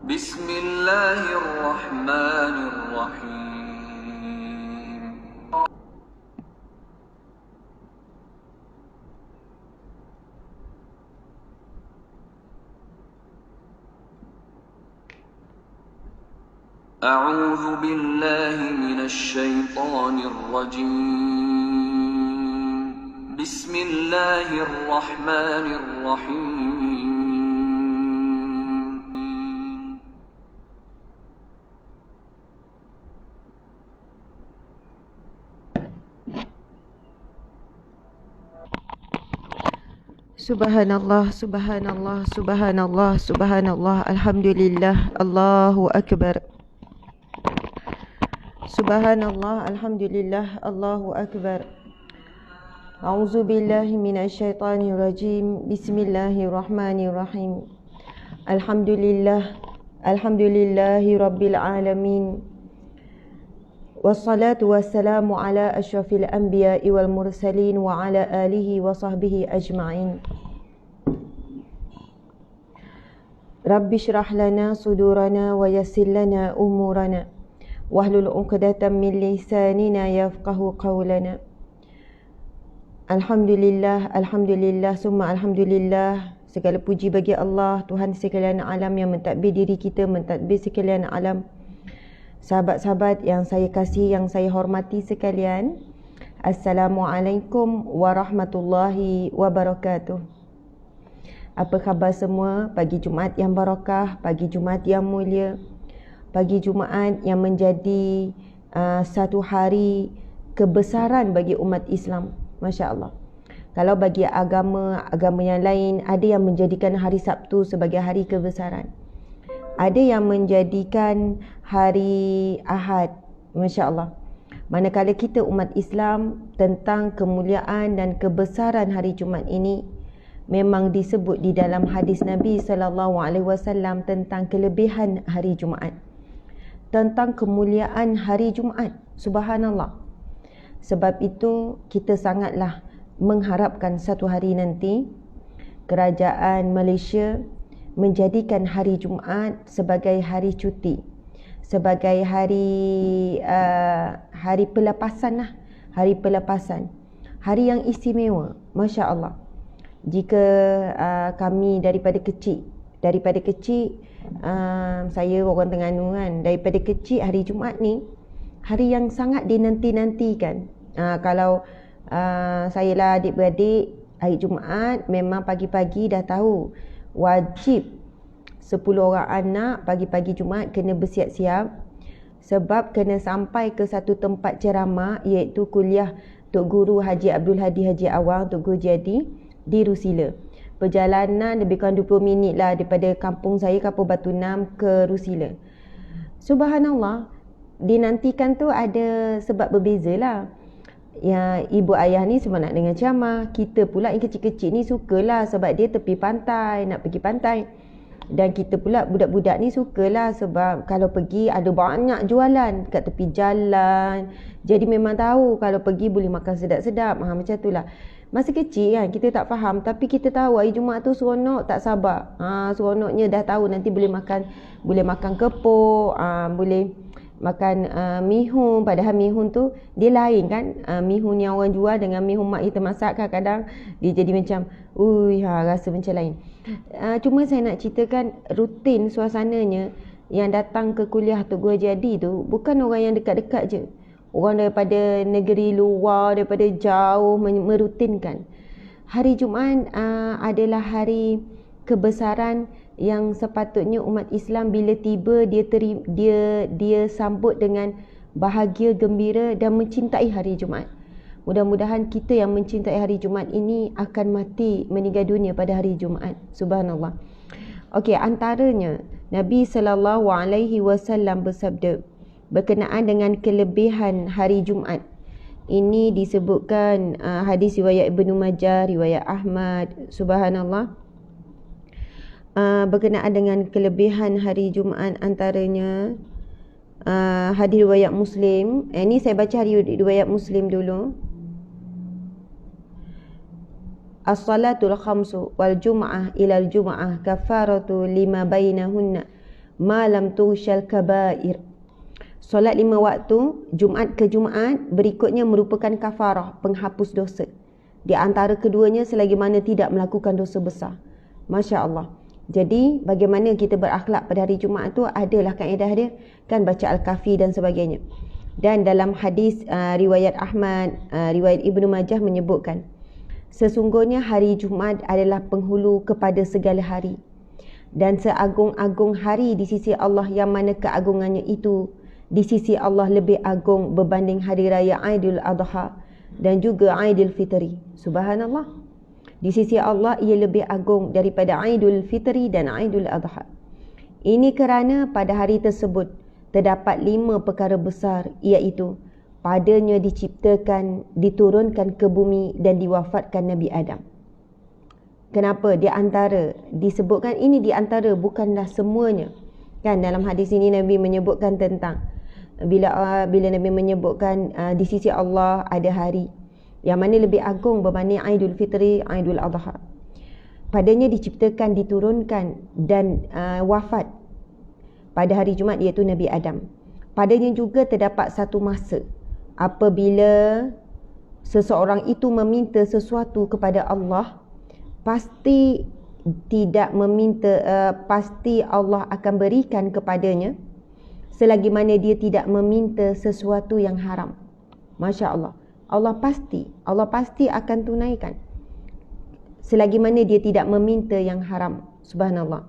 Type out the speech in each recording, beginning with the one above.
بسم الله الرحمن الرحيم. أعوذ بالله من الشيطان الرجيم. بسم الله الرحمن الرحيم. Subhanallah, subhanallah, subhanallah, subhanallah, alhamdulillah, Allahu Akbar. Subhanallah, alhamdulillah, Allahu Akbar. A'udzu billahi minasyaitonir rajim. Bismillahirrahmanirrahim. Alhamdulillah, alhamdulillahi rabbil alamin. Wassalatu wassalamu ala asyrafil anbiya'i wal mursalin wa ala alihi wa sahbihi ajma'in. Rabbi syrah lana sudurana wa yassir lana umurana wahlul 'uqdatam min lisanina yafqahu qawlana. Alhamdulillah, alhamdulillah, summa alhamdulillah. Segala puji bagi Allah, Tuhan sekalian alam yang mentadbir diri kita, mentadbir sekalian alam. Sahabat-sahabat yang saya kasih, yang saya hormati sekalian, Assalamualaikum warahmatullahi wabarakatuh. Apa khabar semua? Pagi Jumaat yang barakah, pagi Jumaat yang mulia, pagi Jumaat yang menjadi satu hari kebesaran bagi umat Islam. Masya Allah. Kalau bagi agama yang lain, ada yang menjadikan hari Sabtu sebagai hari kebesaran, ada yang menjadikan hari Ahad. Masya Allah. Manakala kita umat Islam, tentang kemuliaan dan kebesaran hari Jumaat ini memang disebut di dalam hadis Nabi SAW tentang kelebihan hari Jumaat, tentang kemuliaan hari Jumaat. Subhanallah. Sebab itu kita sangatlah mengharapkan satu hari nanti kerajaan Malaysia menjadikan hari Jumaat sebagai hari cuti, sebagai hari pelepasan lah, hari pelepasan, hari yang istimewa. Masya Allah. Jika kami daripada kecil, saya orang Terengganu kan, daripada kecil hari Jumaat ni hari yang sangat dinanti-nantikan. Kalau saya lah adik-beradik, hari Jumaat memang pagi-pagi dah tahu wajib 10 orang anak pagi-pagi Jumaat kena bersiap-siap, sebab kena sampai ke satu tempat ceramah, iaitu kuliah Tok Guru Haji Abdul Hadi Haji Awang, Tok Guru Jadi di Rusila. Perjalanan lebih kurang 20 minit lah daripada kampung saya, Kampung Batu Enam, ke Rusila. Subhanallah. Dinantikan tu ada sebab berbeza lah. Ya, ibu ayah ni semua nak dengar ceramah. Kita pula yang kecil-kecil ni sukalah sebab dia tepi pantai, nak pergi pantai. Dan kita pula budak-budak ni sukalah sebab kalau pergi ada banyak jualan kat tepi jalan. Jadi memang tahu kalau pergi boleh makan sedap-sedap. Macam tu lah. Masa kecil kan kita tak faham, tapi kita tahu hari Jumaat tu seronok tak sabar. Seronoknya dah tahu nanti boleh makan kepok, boleh makan mihun. Padahal mihun tu dia lain kan. Mihun yang orang jual dengan mihun mak kita masak, kadang-kadang dia jadi macam rasa macam lain. Cuma saya nak ceritakan rutin suasananya. Yang datang ke kuliah Tok Guru Jadi tu bukan orang yang dekat-dekat je, orang daripada negeri luar, daripada jauh merutinkan. Hari Jumaat adalah hari kebesaran yang sepatutnya umat Islam bila tiba dia sambut dengan bahagia, gembira dan mencintai hari Jumaat. Mudah-mudahan kita yang mencintai hari Jumaat ini akan mati meninggal dunia pada hari Jumaat. Subhanallah. Okey, antaranya Nabi SAW bersabda berkenaan dengan kelebihan hari Jumaat. Ini disebutkan hadis riwayat Ibnu Majah, riwayat Ahmad. Subhanallah. Berkenaan dengan kelebihan hari Jumaat, antaranya hadis riwayat Muslim. Ini saya baca hadis riwayat Muslim dulu. As-salatul khamsu wal jum'ah ilal jum'ah kafaratu lima bainahunna ma lam tughshal kabair. Solat 5 waktu, Jumaat ke Jumaat, berikutnya merupakan kafarah, penghapus dosa. Di antara keduanya selagi mana tidak melakukan dosa besar. Masya Allah. Jadi, bagaimana kita berakhlak pada hari Jumaat tu adalah kaedah dia. Kan baca Al-Kafi dan sebagainya. Dan dalam hadis riwayat Ahmad, riwayat Ibnu Majah menyebutkan, sesungguhnya hari Jumaat adalah penghulu kepada segala hari. Dan seagung-agung hari di sisi Allah yang mana keagungannya itu di sisi Allah lebih agung berbanding hari raya Aidil Adha dan juga Aidil Fitri. Subhanallah. Di sisi Allah ia lebih agung daripada Aidil Fitri dan Aidil Adha. Ini kerana pada hari tersebut terdapat 5 perkara besar, iaitu padanya diciptakan, diturunkan ke bumi dan diwafatkan Nabi Adam. Kenapa? Di antara disebutkan ini di antara, bukanlah semuanya. Kan dalam hadis ini Nabi menyebutkan tentang bila Nabi menyebutkan di sisi Allah ada hari yang mana lebih agung berbanding Aidul Fitri, Aidul Adha. Padanya diciptakan, diturunkan dan wafat pada hari Jumaat, iaitu Nabi Adam. Padanya juga terdapat satu masa apabila seseorang itu meminta sesuatu kepada Allah, pasti tidak meminta, pasti Allah akan berikan kepadanya selagi mana dia tidak meminta sesuatu yang haram. Masya Allah. Allah pasti akan tunaikan selagi mana dia tidak meminta yang haram. Subhanallah.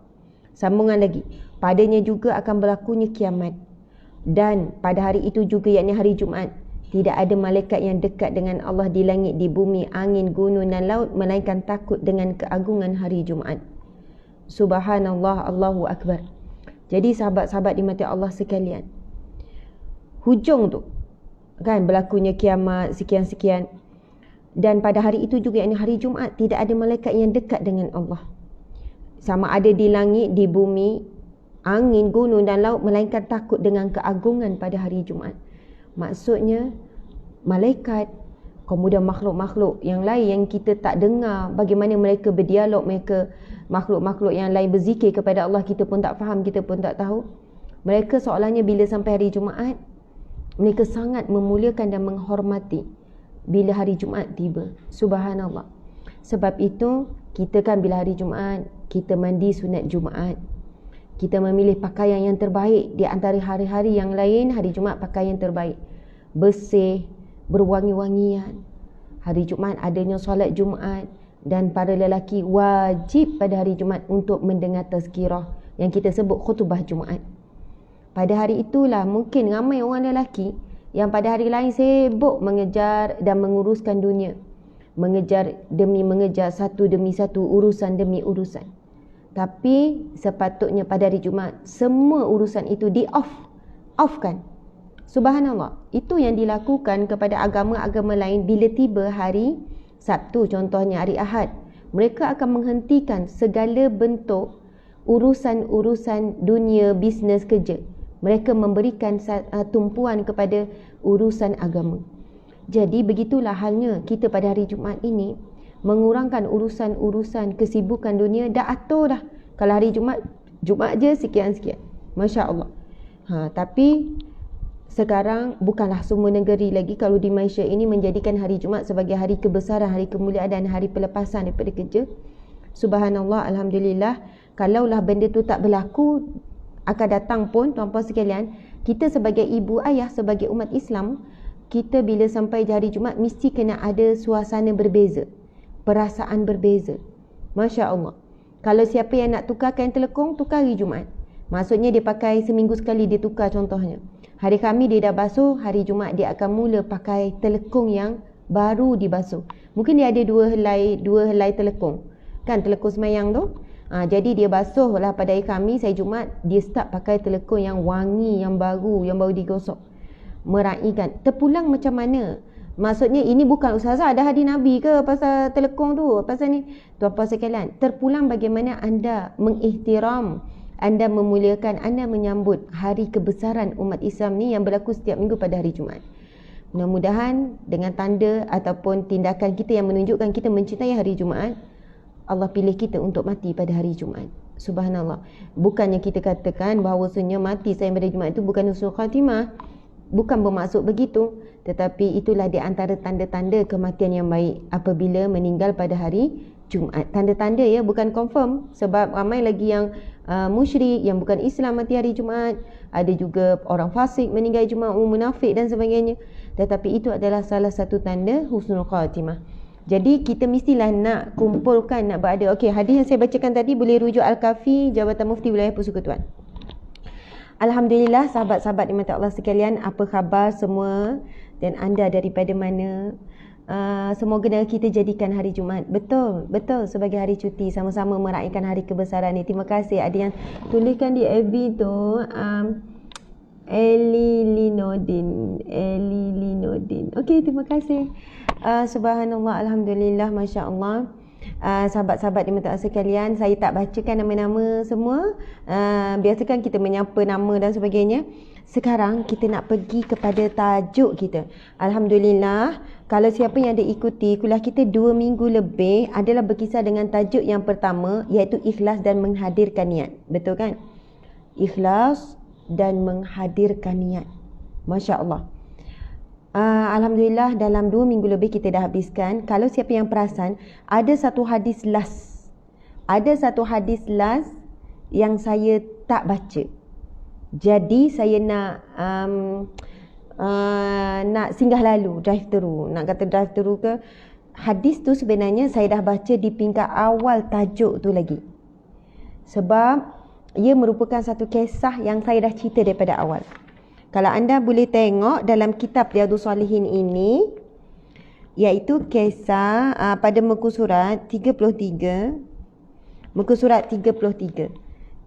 Sambungan lagi, padanya juga akan berlakunya kiamat. Dan pada hari itu juga, yakni hari Jumaat, tidak ada malaikat yang dekat dengan Allah di langit, di bumi, angin, gunung dan laut, melainkan takut dengan keagungan hari Jumaat. Subhanallah, Allahu Akbar. Jadi sahabat-sahabat dimati Allah sekalian, hujung tu kan berlakunya kiamat sekian-sekian. Dan pada hari itu juga, yakni hari Jumaat, tidak ada malaikat yang dekat dengan Allah, sama ada di langit, di bumi, angin, gunung dan laut, melainkan takut dengan keagungan pada hari Jumaat. Maksudnya malaikat, kemudian makhluk-makhluk yang lain yang kita tak dengar bagaimana mereka berdialog, mereka makhluk-makhluk yang lain berzikir kepada Allah, kita pun tak faham, kita pun tak tahu. Mereka seolahnya bila sampai hari Jumaat, mereka sangat memuliakan dan menghormati bila hari Jumaat tiba. Subhanallah. Sebab itu kita kan bila hari Jumaat, kita mandi sunat Jumaat, kita memilih pakaian yang terbaik. Di antara hari-hari yang lain, hari Jumaat pakaian terbaik, bersih, berwangi-wangian. Hari Jumaat adanya solat Jumaat, dan para lelaki wajib pada hari Jumaat untuk mendengar tazkirah yang kita sebut khutbah Jumaat. Pada hari itulah mungkin ramai orang lelaki yang pada hari lain sibuk mengejar dan menguruskan dunia, mengejar satu demi satu, urusan demi urusan. Tapi sepatutnya pada hari Jumaat semua urusan itu off-kan. Subhanallah. Itu yang dilakukan kepada agama-agama lain bila tiba hari Sabtu, contohnya hari Ahad. Mereka akan menghentikan segala bentuk urusan-urusan dunia, bisnes, kerja. Mereka memberikan tumpuan kepada urusan agama. Jadi begitulah halnya kita pada hari Jumaat ini, mengurangkan urusan-urusan kesibukan dunia. Dah atur dah, kalau hari Jumaat je sekian-sekian. Masya Allah. Tapi sekarang bukanlah semua negeri lagi kalau di Malaysia ini menjadikan hari Jumaat sebagai hari kebesaran, hari kemuliaan dan hari pelepasan daripada kerja. Subhanallah, alhamdulillah. Kalaulah benda tu tak berlaku, akan datang pun tuan-puan sekalian, kita sebagai ibu ayah, sebagai umat Islam, kita bila sampai hari Jumaat mesti kena ada suasana berbeza, perasaan berbeza. Masya Allah. Kalau siapa yang nak tukar kain telekung, tukar hari Jumaat. Maksudnya dia pakai seminggu sekali, dia tukar contohnya. Hari Khamis dia dah basuh, hari Jumaat dia akan mula pakai telekung yang baru dibasuh. Mungkin dia ada dua helai telekung. Kan telekung semayang tu. Jadi dia basuh lah pada hari Khamis, hari Jumaat dia start pakai telekung yang wangi, yang baru digosok. Meraihkan. Terpulang macam mana? Maksudnya ini bukan ustazah ada hadis Nabi ke pasal telekung tu, pasal ni. Tuan-puan sekalian, terpulang bagaimana anda mengihtiram, anda memuliakan, anda menyambut hari kebesaran umat Islam ni yang berlaku setiap minggu pada hari Jumaat. Mudah-mudahan dengan tanda ataupun tindakan kita yang menunjukkan kita mencintai hari Jumaat, Allah pilih kita untuk mati pada hari Jumaat. Subhanallah. Bukannya kita katakan bahawasanya mati saya pada Jumaat itu bukan husnul khatimah. Bukan bermaksud begitu. Tetapi itulah di antara tanda-tanda kematian yang baik apabila meninggal pada hari Jumaat. Tanda-tanda ya, bukan confirm. Sebab ramai lagi yang musyrik, yang bukan Islam mati hari Jumaat. Ada juga orang fasik meninggal Jumaat, munafik dan sebagainya. Tetapi itu adalah salah satu tanda husnul khatimah. Jadi kita mestilah nak kumpulkan, nak berada. Okey, hadis yang saya bacakan tadi boleh rujuk Al-Kafi, Jabatan Mufti Wilayah Persekutuan. Alhamdulillah, sahabat-sahabat dimata Allah sekalian, apa khabar semua dan anda daripada mana? Semoga kita jadikan hari Jumaat betul sebagai hari cuti, sama-sama meraihkan hari kebesaran ni. Terima kasih ada yang tuliskan di FB tu Eli Linodin. Okey, terima kasih. Subhanallah, alhamdulillah, masya-Allah. Sahabat-sahabat dimata Allah sekalian, saya tak bacakan nama-nama semua. Biasakan kita menyapa nama dan sebagainya. Sekarang kita nak pergi kepada tajuk kita. Alhamdulillah, kalau siapa yang ada ikuti kuliah kita 2 minggu lebih adalah berkisar dengan tajuk yang pertama, iaitu ikhlas dan menghadirkan niat. Betul kan? Ikhlas dan menghadirkan niat. Masya Allah. Alhamdulillah, dalam 2 minggu lebih kita dah habiskan. Kalau siapa yang perasan, ada satu hadis last. Ada satu hadis last yang saya tak baca. Jadi saya nak singgah lalu, drive through. Nak kata drive through ke, hadis tu sebenarnya saya dah baca di peringkat awal tajuk tu lagi. Sebab ia merupakan satu kisah yang saya dah cerita daripada awal. Kalau anda boleh tengok dalam kitab Riyadhus Shalihin ini, iaitu kisah pada muka surat 33,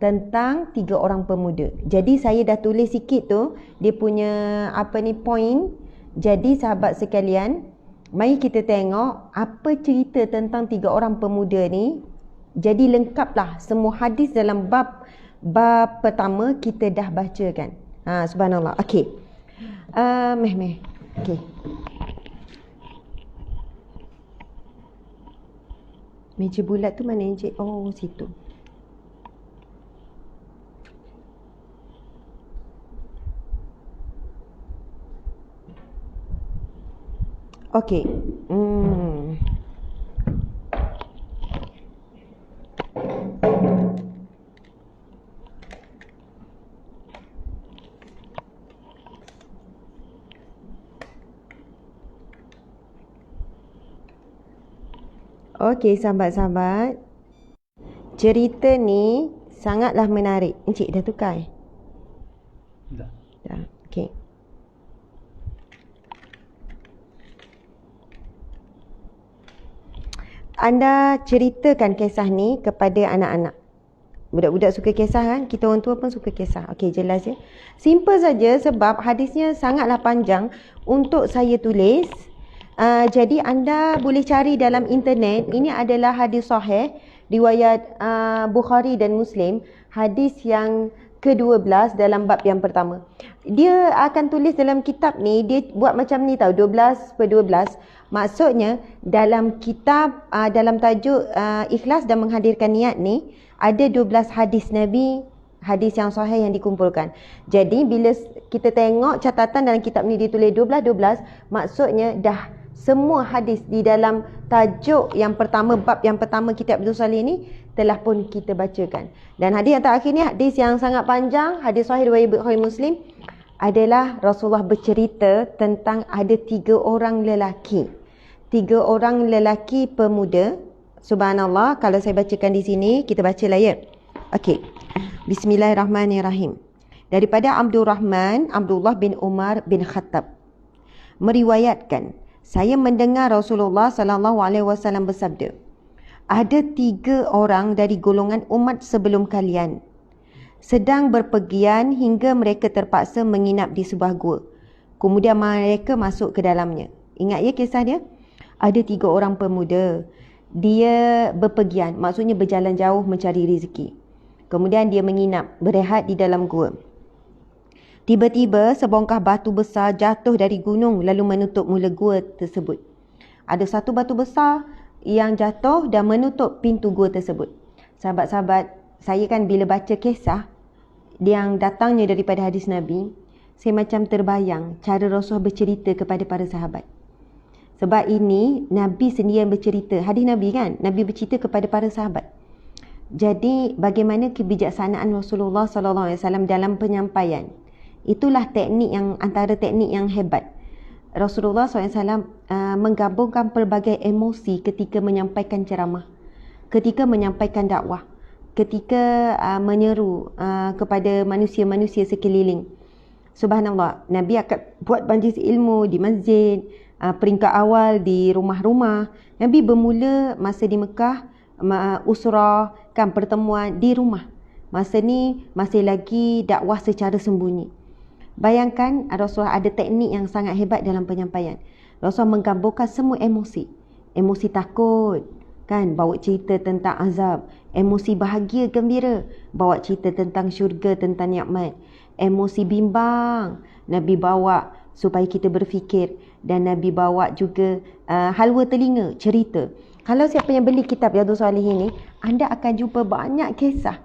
tentang 3 orang pemuda. Jadi saya dah tulis sikit tu dia punya point. Jadi sahabat sekalian, mari kita tengok apa cerita tentang 3 orang pemuda ni. Jadi lengkaplah semua hadis dalam bab pertama kita dah bacakan. Subhanallah. Okey. Okey. Meja bulat tu mana Encik? Oh, situ. Okey. Okey, sahabat-sahabat. Cerita ni sangatlah menarik. Encik dah tukar? Dah. Okey. Anda ceritakan kisah ni kepada anak-anak. Budak-budak suka kisah kan? Kita orang tua pun suka kisah. Okey, jelas ya. Simple saja sebab hadisnya sangatlah panjang untuk saya tulis. Jadi anda boleh cari dalam internet. Ini adalah hadis sahih riwayat Bukhari dan Muslim. Hadis yang ke-12 dalam bab yang pertama. Dia akan tulis dalam kitab ni, dia buat macam ni tau, 12/12. Maksudnya dalam kitab, dalam tajuk ikhlas dan menghadirkan niat ni, ada 12 hadis Nabi, hadis yang sahih yang dikumpulkan. Jadi bila kita tengok catatan dalam kitab ni ditulis 12/12, maksudnya dah semua hadis di dalam tajuk yang pertama, bab yang pertama kitab Riyadhus Shalihin ni telah pun kita bacakan. Dan hadis yang terakhir ni hadis yang sangat panjang, hadis sahih riwayat Bukhari Muslim, adalah Rasulullah bercerita tentang ada 3 orang lelaki. 3 orang lelaki pemuda. Subhanallah, kalau saya bacakan di sini, kita bacalah ya. Okey. Bismillahirrahmanirrahim. Daripada Abdullah bin Umar bin Khattab meriwayatkan, saya mendengar Rasulullah sallallahu alaihi wasallam bersabda, ada 3 orang dari golongan umat sebelum kalian sedang berpergian hingga mereka terpaksa menginap di sebuah gua. Kemudian mereka masuk ke dalamnya. Ingat ya kisah dia? Ada 3 orang pemuda. Dia berpergian, maksudnya berjalan jauh mencari rezeki. Kemudian dia menginap, berehat di dalam gua. Tiba-tiba sebongkah batu besar jatuh dari gunung lalu menutup mula gua tersebut. Ada satu batu besar yang jatuh dan menutup pintu gua tersebut. Sahabat-sahabat, saya kan bila baca kisah yang datangnya daripada hadis Nabi, saya macam terbayang cara Rasulullah bercerita kepada para sahabat. Sebab ini Nabi sendiri yang bercerita. Hadis Nabi kan, Nabi bercerita kepada para sahabat. Jadi bagaimana kebijaksanaan Rasulullah SAW dalam penyampaian. Itulah teknik yang antara teknik yang hebat. Rasulullah SAW menggabungkan pelbagai emosi ketika menyampaikan ceramah, ketika menyampaikan dakwah, ketika menyeru kepada manusia-manusia sekeliling. Subhanallah, Nabi akan buat majlis ilmu di masjid, peringkat awal di rumah-rumah. Nabi bermula masa di Mekah, usrah, kan, pertemuan di rumah. Masa ni masih lagi dakwah secara sembunyi. Bayangkan Rasulullah ada teknik yang sangat hebat dalam penyampaian. Rasulullah menggabungkan semua emosi. Emosi takut, kan, bawa cerita tentang azab. Emosi bahagia gembira, bawa cerita tentang syurga, tentang nikmat. Emosi bimbang, Nabi bawa supaya kita berfikir. Dan Nabi bawa juga halwa telinga, cerita. Kalau siapa yang beli kitab Riyadhus Shalihin ni, anda akan jumpa banyak kisah.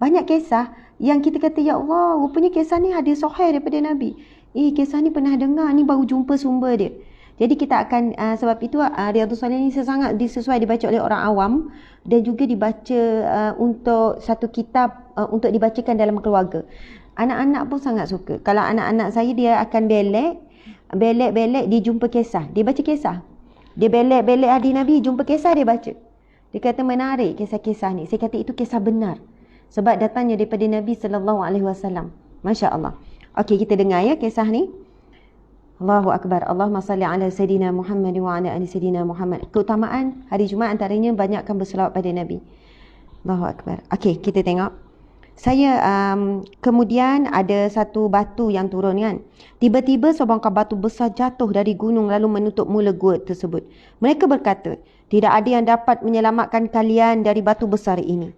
Banyak kisah yang kita kata, ya Allah, rupanya kisah ni hadis sahih daripada Nabi. Kisah ni pernah dengar, ni baru jumpa sumber dia. Jadi kita akan, sebab itu Riyadhus Shalihin ni sangat sesuai dibaca oleh orang awam dan juga dibaca untuk satu kitab untuk dibacakan dalam keluarga. Anak-anak pun sangat suka. Kalau anak-anak saya, dia akan belek dia jumpa kisah, dia baca kisah. Dia belek hadis Nabi, jumpa kisah, dia baca. Dia kata menarik kisah-kisah ni. Saya kata itu kisah benar, sebab datangnya daripada Nabi SAW. Masya Allah. Okey, kita dengar ya kisah ni. Allahu Akbar. Allahumma salli ala Sayyidina Muhammad wa ala ali Sayyidina Muhammad. Keutamaan hari Jumaat antaranya banyakkan berselawat pada Nabi. Allahu Akbar. Okey, kita tengok. Saya kemudian ada satu batu yang turun kan. Tiba-tiba sebongkah batu besar jatuh dari gunung lalu menutup mula gua tersebut. Mereka berkata, tidak ada yang dapat menyelamatkan kalian dari batu besar ini,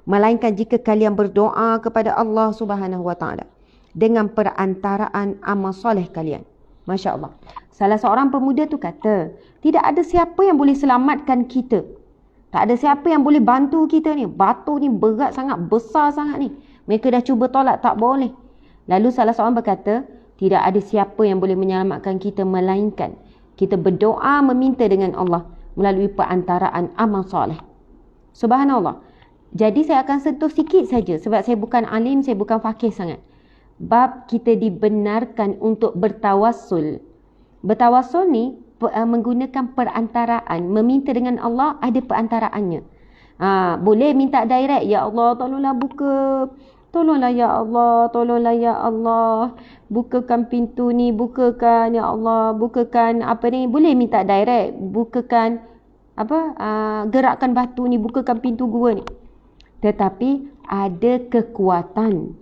melainkan jika kalian berdoa kepada Allah Subhanahu Wa Taala dengan perantaraan amal soleh kalian. Masya Allah. Salah seorang pemuda tu kata, tidak ada siapa yang boleh selamatkan kita. Tak ada siapa yang boleh bantu kita ni. Batu ni berat sangat, besar sangat ni. Mereka dah cuba tolak, tak boleh. Lalu salah seorang berkata, tidak ada siapa yang boleh menyelamatkan kita melainkan kita berdoa meminta dengan Allah melalui perantaraan amal soleh. Subhanallah. Jadi saya akan sentuh sikit saja sebab saya bukan alim, saya bukan faqih sangat. Bab kita dibenarkan untuk bertawassul. Bertawassul ni menggunakan perantaraan, meminta dengan Allah, ada perantaraannya. Boleh minta direct, ya Allah tolonglah buka, tolonglah ya Allah, tolonglah ya Allah, bukakan pintu ni, bukakan ya Allah, bukakan apa ni, boleh minta direct, bukakan gerakkan batu ni, bukakan pintu gua ni. Tetapi ada kekuatan,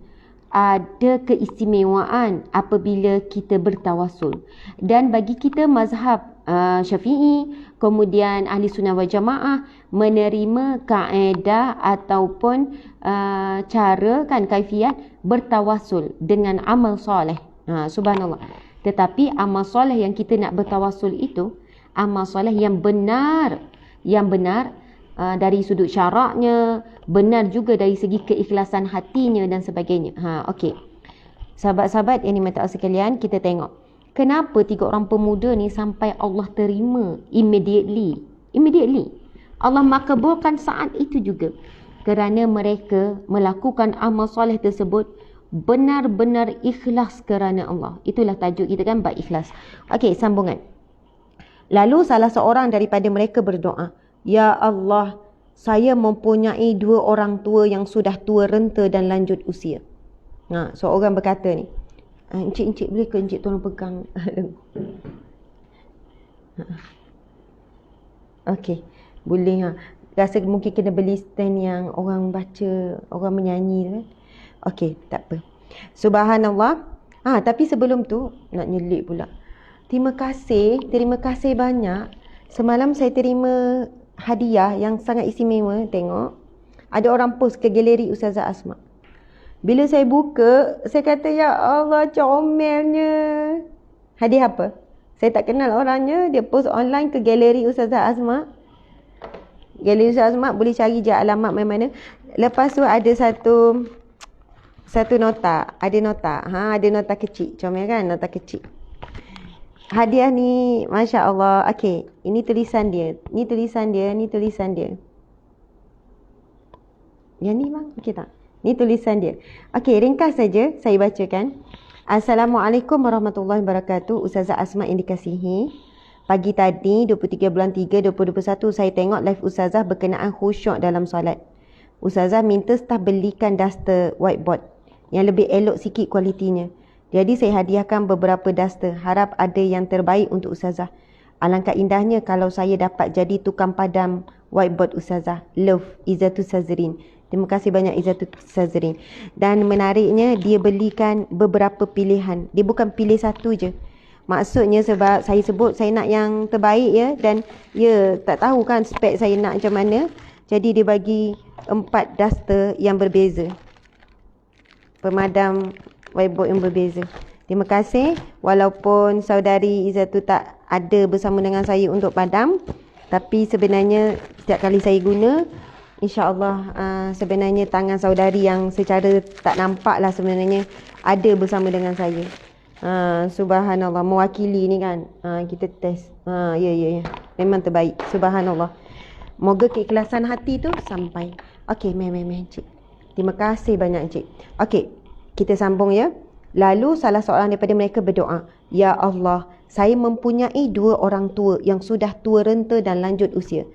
ada keistimewaan apabila kita bertawassul. Dan bagi kita mazhab Syafi'i, kemudian ahli sunnah wal jamaah menerima kaedah ataupun cara, kan, kaifiat bertawassul dengan amal soleh. Subhanallah. Tetapi amal soleh yang kita nak bertawassul itu amal soleh yang benar, dari sudut syaraknya, benar juga dari segi keikhlasan hatinya dan sebagainya. Okey. Sahabat-sahabat yang dimata sekalian, kita tengok kenapa 3 orang pemuda ni sampai Allah terima immediately. Allah makbulkan saat itu juga kerana mereka melakukan amal soleh tersebut benar-benar ikhlas kerana Allah. Itulah tajuk kita kan, bab ikhlas. Okey, sambungan. Lalu salah seorang daripada mereka berdoa, ya Allah, saya mempunyai 2 orang tua yang sudah tua renta dan lanjut usia. Seorang berkata ni, encik boleh ke encik tolong pegang? Okey, boleh. Rasa mungkin kena beli stand yang orang baca, orang menyanyi kan. Okey, tak apa. Subhanallah. Tapi sebelum tu nak nyelik pula. Terima kasih banyak. Semalam saya terima hadiah yang sangat istimewa. Tengok, ada orang post ke galeri Ustazah Asma. Bila saya buka, saya kata, ya Allah, comelnya. Hadiah apa? Saya tak kenal orangnya. Dia post online ke galeri Ustazah Asma. Galeri Ustaz Asmat boleh cari je alamat mana-mana. Lepas tu ada satu nota. Ada nota. Ada nota kecil. Comel kan nota kecil. Hadiah ni Masya Allah. Okey, ini tulisan dia. Ni tulisan dia. Yang ni bang, okey tak? Ni tulisan dia. Okey, ringkas saja saya bacakan. Assalamualaikum warahmatullahi wabarakatuh. Ustazah Asmat yang dikasihi. Pagi tadi 23 bulan 3 2021 saya tengok live Ustazah berkenaan khusyuk dalam solat. Ustazah minta staf belikan duster whiteboard yang lebih elok sikit kualitinya. Jadi saya hadiahkan beberapa duster. Harap ada yang terbaik untuk Ustazah. Alangkah indahnya kalau saya dapat jadi tukang padam whiteboard Ustazah. Love, Izzatul Sazrin. Terima kasih banyak Izzatul Sazrin. Dan menariknya dia belikan beberapa pilihan. Dia bukan pilih satu je. Maksudnya sebab saya sebut saya nak yang terbaik ya. Dan ya tak tahu kan spek saya nak macam mana. Jadi dia bagi 4 duster yang berbeza. Pemadam whiteboard yang berbeza. Terima kasih. Walaupun saudari Izzatul tak ada bersama dengan saya untuk padam. Tapi sebenarnya setiap kali saya guna, InsyaAllah sebenarnya tangan saudari yang secara tak nampak lah sebenarnya ada bersama dengan saya. Subhanallah, mewakili ni kan. Kita test. Ya. Memang terbaik. Subhanallah. Moga keikhlasan hati tu sampai. Okey, Cik. Terima kasih banyak Cik. Okey, kita sambung ya. Lalu salah seorang daripada mereka berdoa, Ya Allah, saya mempunyai 2 orang tua yang sudah tua renta dan lanjut usia.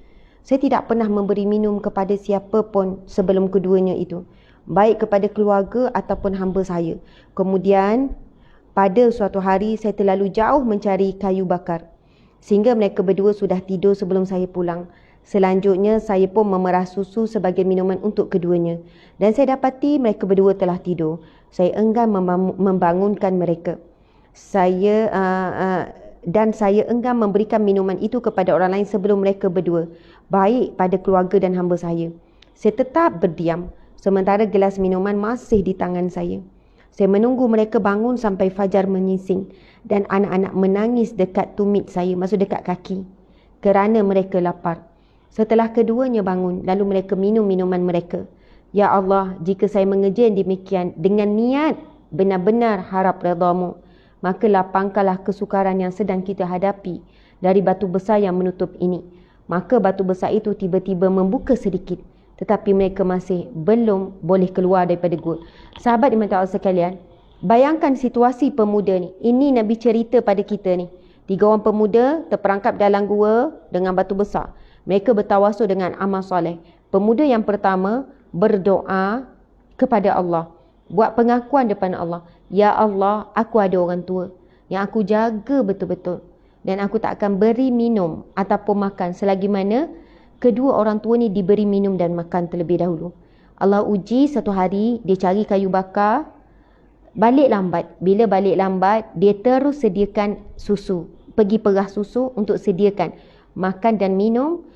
Saya tidak pernah memberi minum kepada siapa pun sebelum keduanya itu, baik kepada keluarga ataupun hamba saya. Kemudian pada suatu hari saya terlalu jauh mencari kayu bakar sehingga mereka berdua sudah tidur sebelum saya pulang. Selanjutnya saya pun memerah susu sebagai minuman untuk keduanya dan saya dapati mereka berdua telah tidur. Saya enggan membangunkan mereka. Saya enggan memberikan minuman itu kepada orang lain sebelum mereka berdua, baik pada keluarga dan hamba saya. Saya tetap berdiam sementara gelas minuman masih di tangan saya. Saya menunggu mereka bangun sampai fajar menyingsing dan anak-anak menangis dekat tumit saya, maksud dekat kaki, kerana mereka lapar. Setelah keduanya bangun, lalu mereka minum minuman mereka. Ya Allah, jika saya mengerjakan demikian dengan niat benar-benar harap redha-Mu, maka lapangkanlah kesukaran yang sedang kita hadapi dari batu besar yang menutup ini. Maka batu besar itu tiba-tiba membuka sedikit, tetapi mereka masih belum boleh keluar daripada gua. Sahabat dimana Allah sekalian, bayangkan situasi pemuda ni. Ini Nabi cerita pada kita ni. 3 orang pemuda terperangkap dalam gua dengan batu besar. Mereka bertawasul dengan amal soleh. Pemuda yang pertama berdoa kepada Allah, buat pengakuan depan Allah. Ya Allah, aku ada orang tua yang aku jaga betul-betul dan aku tak akan beri minum ataupun makan selagi mana kedua orang tua ni diberi minum dan makan terlebih dahulu. Allah uji satu hari, dia cari kayu bakar, balik lambat. Bila balik lambat, dia terus sediakan susu, pergi perah susu untuk sediakan makan dan minum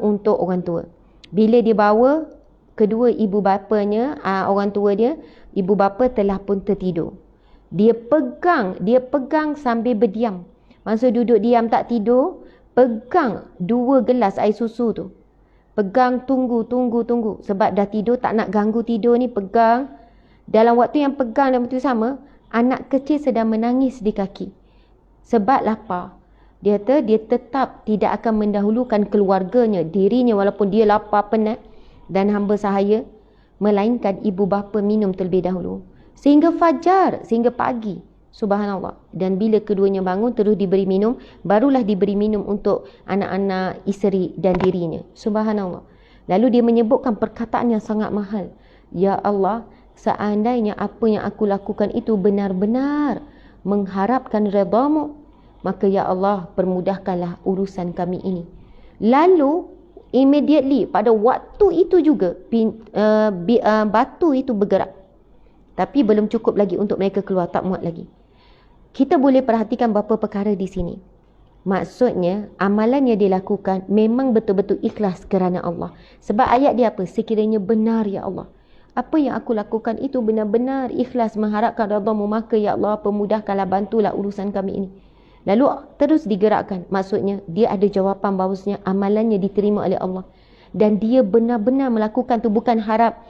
untuk orang tua. Bila dia bawa, kedua ibu bapanya, orang tua dia, ibu bapa telah pun tertidur. Dia pegang sambil berdiam. Masa duduk diam tak tidur, pegang 2 gelas air susu tu. Pegang, tunggu. Sebab dah tidur, tak nak ganggu tidur ni, pegang. Dalam waktu yang pegang dalam waktu sama, anak kecil sedang menangis di kaki. Sebab lapar. Dia tetap tidak akan mendahulukan keluarganya, dirinya walaupun dia lapar, penat dan hamba sahaya, melainkan ibu bapa minum terlebih dahulu. Sehingga fajar, sehingga pagi. Subhanallah. Dan bila keduanya bangun, terus diberi minum, barulah diberi minum untuk anak-anak, isteri dan dirinya. Subhanallah. Lalu dia menyebutkan perkataan yang sangat mahal. Ya Allah, seandainya apa yang aku lakukan itu benar-benar mengharapkan redha-Mu, maka ya Allah, permudahkanlah urusan kami ini. Lalu immediately pada waktu itu juga batu itu bergerak. Tapi belum cukup lagi untuk mereka keluar, tak muat lagi. Kita boleh perhatikan beberapa perkara di sini. Maksudnya amalan yang dilakukan memang betul-betul ikhlas kerana Allah. Sebab ayat dia apa? Sekiranya benar ya Allah, apa yang aku lakukan itu benar-benar ikhlas mengharapkan redha-Mu, maka ya Allah, permudahkanlah, bantulah urusan kami ini. Lalu terus digerakkan. Maksudnya dia ada jawapan bahawasanya amalannya diterima oleh Allah. dan dia benar-benar melakukan tu, bukan harap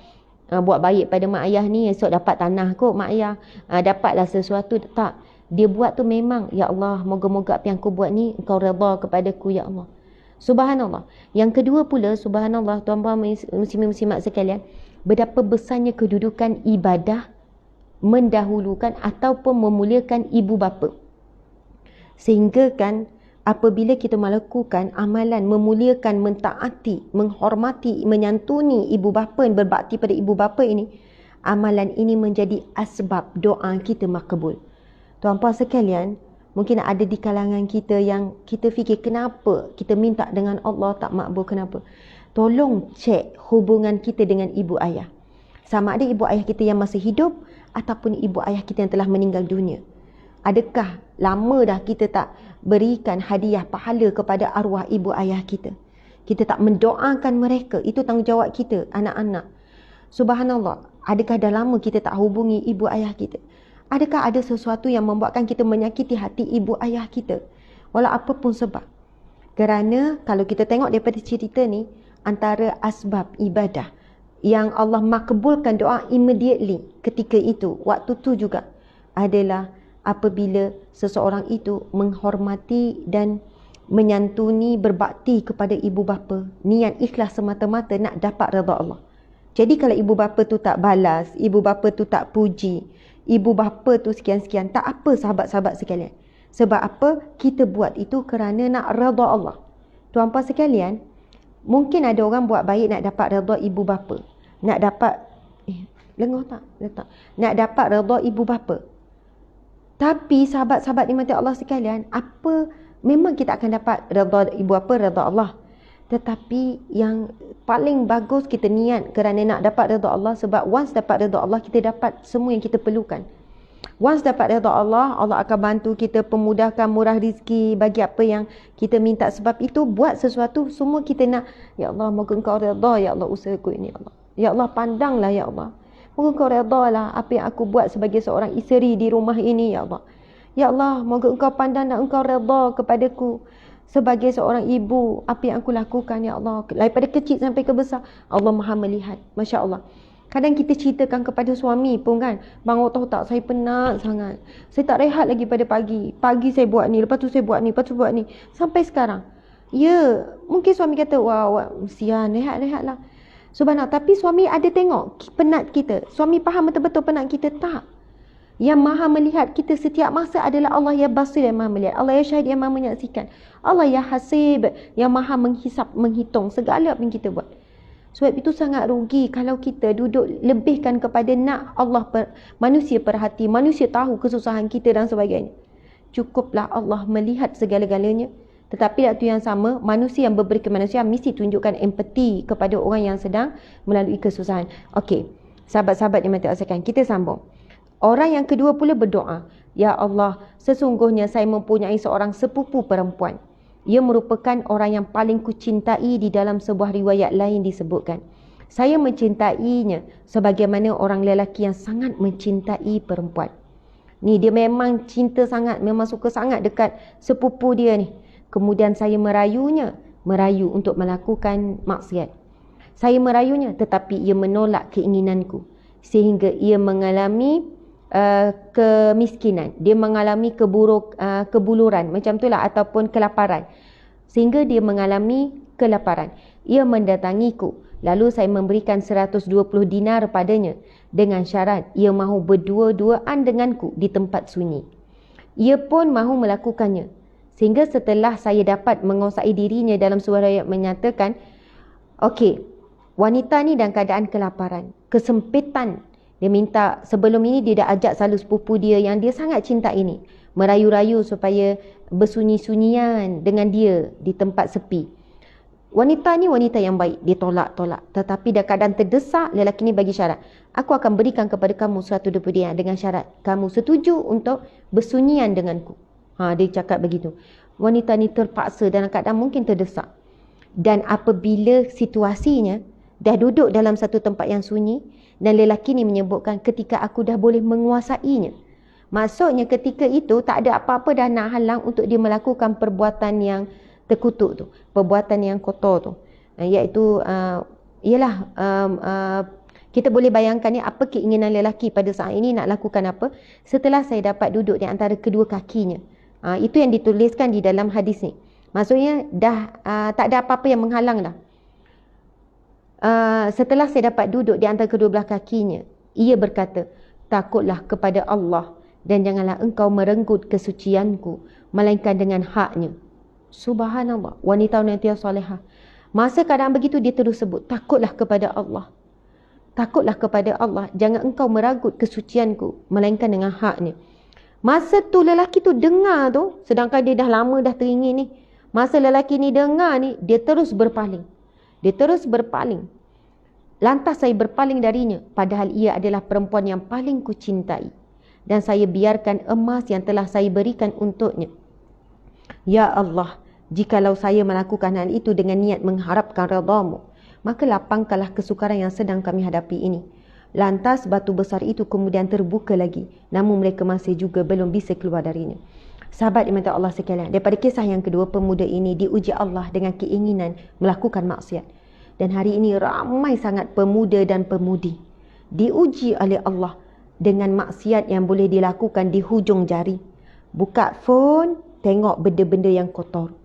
buat baik pada mak ayah ni esok dapat tanah kot mak ayah, dapatlah sesuatu. Tak, dia buat tu memang, ya Allah, moga-moga apa yang aku buat ni engkau redha kepadaku ya Allah. Subhanallah. Yang kedua pula, subhanallah, tuan-tuan muslimat sekalian, betapa besarnya kedudukan ibadah mendahulukan ataupun memuliakan ibu bapa. Sehingga kan apabila kita melakukan amalan memuliakan, mentaati, menghormati, menyantuni ibu bapa, berbakti pada ibu bapa ini, amalan ini menjadi asbab doa kita makbul. Tuan-puan sekalian, mungkin ada di kalangan kita yang kita fikir kenapa kita minta dengan Allah tak makbul, kenapa? Tolong cek hubungan kita dengan ibu ayah. Sama ada ibu ayah kita yang masih hidup ataupun ibu ayah kita yang telah meninggal dunia. Adakah lama dah kita tak berikan hadiah pahala kepada arwah ibu ayah kita? Kita tak mendoakan mereka. Itu tanggungjawab kita, anak-anak. Subhanallah, adakah dah lama kita tak hubungi ibu ayah kita? Adakah ada sesuatu yang membuatkan kita menyakiti hati ibu ayah kita? Walau apapun sebab. Kerana kalau kita tengok daripada cerita ni, antara asbab ibadah yang Allah makbulkan doa immediately ketika itu, waktu tu juga, adalah apabila seseorang itu menghormati dan menyantuni, berbakti kepada ibu bapa, niat ikhlas semata-mata nak dapat redha Allah. Jadi kalau ibu bapa tu tak balas, ibu bapa tu tak puji, ibu bapa tu sekian-sekian, tak apa sahabat-sahabat sekalian. Sebab apa? Kita buat itu kerana nak redha Allah. Tuan-puan sekalian, mungkin ada orang buat baik nak dapat redha ibu bapa, nak dapat lengah tak? Letak. Nak dapat redha ibu bapa. Tapi sahabat-sahabat dimati Allah sekalian, memang kita akan dapat redha ibu bapa, redha Allah. Tetapi yang paling bagus kita niat kerana nak dapat redha Allah, sebab once dapat redha Allah, kita dapat semua yang kita perlukan. Once dapat redha Allah, Allah akan bantu kita, pemudahkan, murah rezeki, bagi apa yang kita minta. Sebab itu buat sesuatu semua kita nak, ya Allah, moga engkau redha ya Allah usahaku ini ya Allah. Ya Allah, pandanglah ya Allah. Moga engkau redhalah apa yang aku buat sebagai seorang isteri di rumah ini ya Allah. Ya Allah, moga engkau pandang dan engkau redha kepadaku sebagai seorang ibu, apa yang aku lakukan ya Allah. Daripada kecil sampai ke besar, Allah Maha melihat. Masya Allah. Kadang kita ceritakan kepada suami pun kan, bang, awak tahu tak, saya penat sangat. Saya tak rehat lagi pada pagi. Pagi saya buat ni, lepas tu saya buat ni, lepas tu buat ni. Sampai sekarang. Ya, mungkin suami kata, wah, sian, rehat-rehatlah. Subhanallah, tapi suami ada tengok penat kita. Suami faham betul-betul penat kita? Tak. Yang Maha melihat kita setiap masa adalah Allah yang basir, yang Maha melihat. Allah yang syahid, yang Maha menyaksikan. Allah yang hasib, yang Maha menghisap, menghitung segala apa yang kita buat. Sebab itu sangat rugi kalau kita duduk lebihkan kepada nak manusia perhati, manusia tahu kesusahan kita dan sebagainya. Cukuplah Allah melihat segala-galanya. Tetapi waktu yang sama, manusia yang berberi kemanusiaan mesti tunjukkan empati kepada orang yang sedang melalui kesusahan. Okey, sahabat-sahabat yang mati-matikan, kita sambung. Orang yang kedua pula berdoa, ya Allah, sesungguhnya saya mempunyai seorang sepupu perempuan. Ia merupakan orang yang paling kucintai. Di dalam sebuah riwayat lain disebutkan, saya mencintainya sebagaimana orang lelaki yang sangat mencintai perempuan. Ni dia memang cinta sangat, memang suka sangat dekat sepupu dia ni. Kemudian saya merayu untuk melakukan maksiat. Saya merayunya, tetapi ia menolak keinginanku. Sehingga ia mengalami kemiskinan. Dia mengalami kebuluran, macam itulah, ataupun kelaparan. Sehingga dia mengalami kelaparan. Ia mendatangiku. Lalu saya memberikan 120 dinar padanya. Dengan syarat, ia mahu berdua-duaan denganku di tempat sunyi. Ia pun mahu melakukannya. Sehingga setelah saya dapat menguasai dirinya, dalam sebuah riwayat menyatakan, okey, wanita ni dalam keadaan kelaparan, kesempitan. Dia minta, sebelum ini dia dah ajak selalu sepupu dia yang dia sangat cinta ini, merayu-rayu supaya bersunyi-sunyian dengan dia di tempat sepi. Wanita ni wanita yang baik, dia tolak. Tetapi dalam keadaan terdesak, lelaki ni bagi syarat, aku akan berikan kepada kamu 120 dinar dengan syarat kamu setuju untuk bersunyian denganku. Dia cakap begitu. Wanita ni terpaksa dalam keadaan mungkin terdesak. Dan apabila situasinya dah duduk dalam satu tempat yang sunyi, dan lelaki ni menyebutkan, ketika aku dah boleh menguasainya. Maksudnya ketika itu tak ada apa-apa dah nak halang untuk dia melakukan perbuatan yang terkutuk tu, perbuatan yang kotor tu. iaitu ialah kita boleh bayangkan ni apa keinginan lelaki pada saat ini nak lakukan apa setelah saya dapat duduk di antara kedua kakinya. Itu yang dituliskan di dalam hadis ni. Maksudnya dah tak ada apa-apa yang menghalang dah. Setelah saya dapat duduk di antara kedua belah kakinya, ia berkata, takutlah kepada Allah dan janganlah engkau merenggut kesucianku melainkan dengan haknya. Subhanallah, wanita-wanita solehah. Masa keadaan begitu dia terus sebut, takutlah kepada Allah. Takutlah kepada Allah, jangan engkau meragut kesucianku melainkan dengan haknya. Masa tu lelaki tu dengar tu, sedangkan dia dah lama dah teringin ni. Masa lelaki ni dengar ni, dia terus berpaling. Dia terus berpaling. Lantas saya berpaling darinya, padahal ia adalah perempuan yang paling kucintai. Dan saya biarkan emas yang telah saya berikan untuknya. Ya Allah, jikalau saya melakukan hal itu dengan niat mengharapkan redha-Mu, maka lapangkanlah kesukaran yang sedang kami hadapi ini. Lantas batu besar itu kemudian terbuka lagi, namun mereka masih juga belum bisa keluar darinya. Sahabat dimata Allah sekalian, daripada kisah yang kedua, pemuda ini diuji Allah dengan keinginan melakukan maksiat. Dan hari ini ramai sangat pemuda dan pemudi diuji oleh Allah dengan maksiat yang boleh dilakukan di hujung jari. Buka phone, tengok benda-benda yang kotor.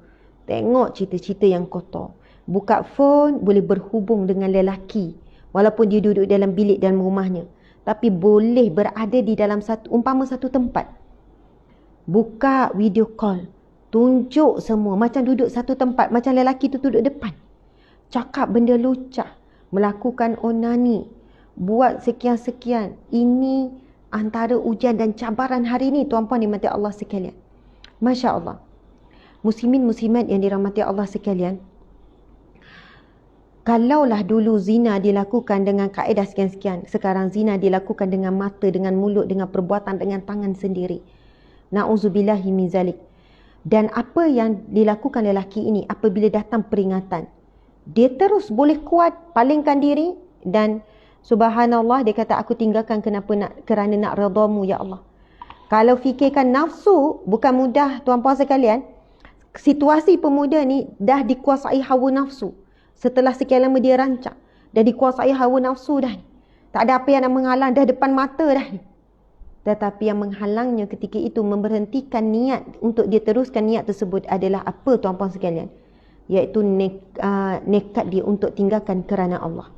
Tengok cerita-cerita yang kotor. Buka phone, boleh berhubung dengan lelaki walaupun dia duduk dalam bilik dalam rumahnya. Tapi boleh berada di dalam satu tempat. Buka video call, tunjuk semua macam duduk satu tempat, macam lelaki tu duduk depan. Cakap benda lucah, melakukan onani, buat sekian-sekian. Ini antara ujian dan cabaran hari ini, tuan-puan dirahmati Allah sekalian. Masya Allah. Muslimin muslimat yang dirahmati Allah sekalian, kalaulah dulu zina dilakukan dengan kaedah sekian-sekian, sekarang zina dilakukan dengan mata, dengan mulut, dengan perbuatan, dengan tangan sendiri. Na'udzubillahi min zalik. Dan apa yang dilakukan lelaki ini apabila datang peringatan, dia terus boleh kuat, palingkan diri dan subhanallah, dia kata aku tinggalkan kerana nak redha-Mu ya Allah. Kalau fikirkan nafsu, bukan mudah tuan-puan sekalian. Situasi pemuda ni dah dikuasai hawa nafsu. Setelah sekian lama dia rancang, dah dikuasai hawa nafsu dah ni. Tak ada apa yang nak menghalang, dah depan mata dah ni. Tetapi yang menghalangnya ketika itu memberhentikan niat untuk dia teruskan niat tersebut adalah apa tuan-puan sekalian? Iaitu nekat dia untuk tinggalkan kerana Allah.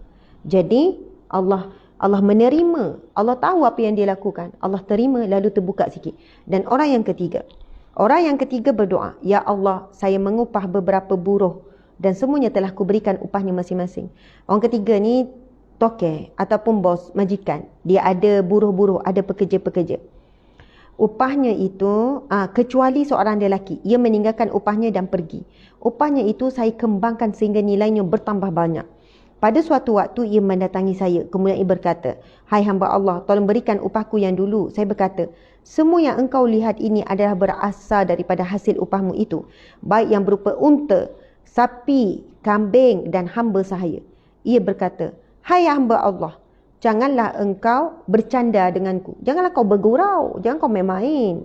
Jadi Allah menerima, Allah tahu apa yang dia lakukan, Allah terima, lalu terbuka sikit. Dan orang yang ketiga berdoa, ya Allah, saya mengupah beberapa buruh dan semuanya telah kuberikan upahnya masing-masing. Orang ketiga ni toke ataupun bos, majikan. Dia ada buruh-buruh, ada pekerja-pekerja. Upahnya itu, kecuali seorang lelaki, ia meninggalkan upahnya dan pergi. Upahnya itu saya kembangkan sehingga nilainya bertambah banyak. Pada suatu waktu ia mendatangi saya, kemudian ia berkata, hai hamba Allah, tolong berikan upahku yang dulu. Saya berkata, semua yang engkau lihat ini adalah berasal daripada hasil upahmu itu, baik yang berupa unta, sapi, kambing dan hamba sahaya. Ia berkata, hai hamba Allah, janganlah engkau bercanda denganku. Janganlah kau bergurau. Jangan kau main-main.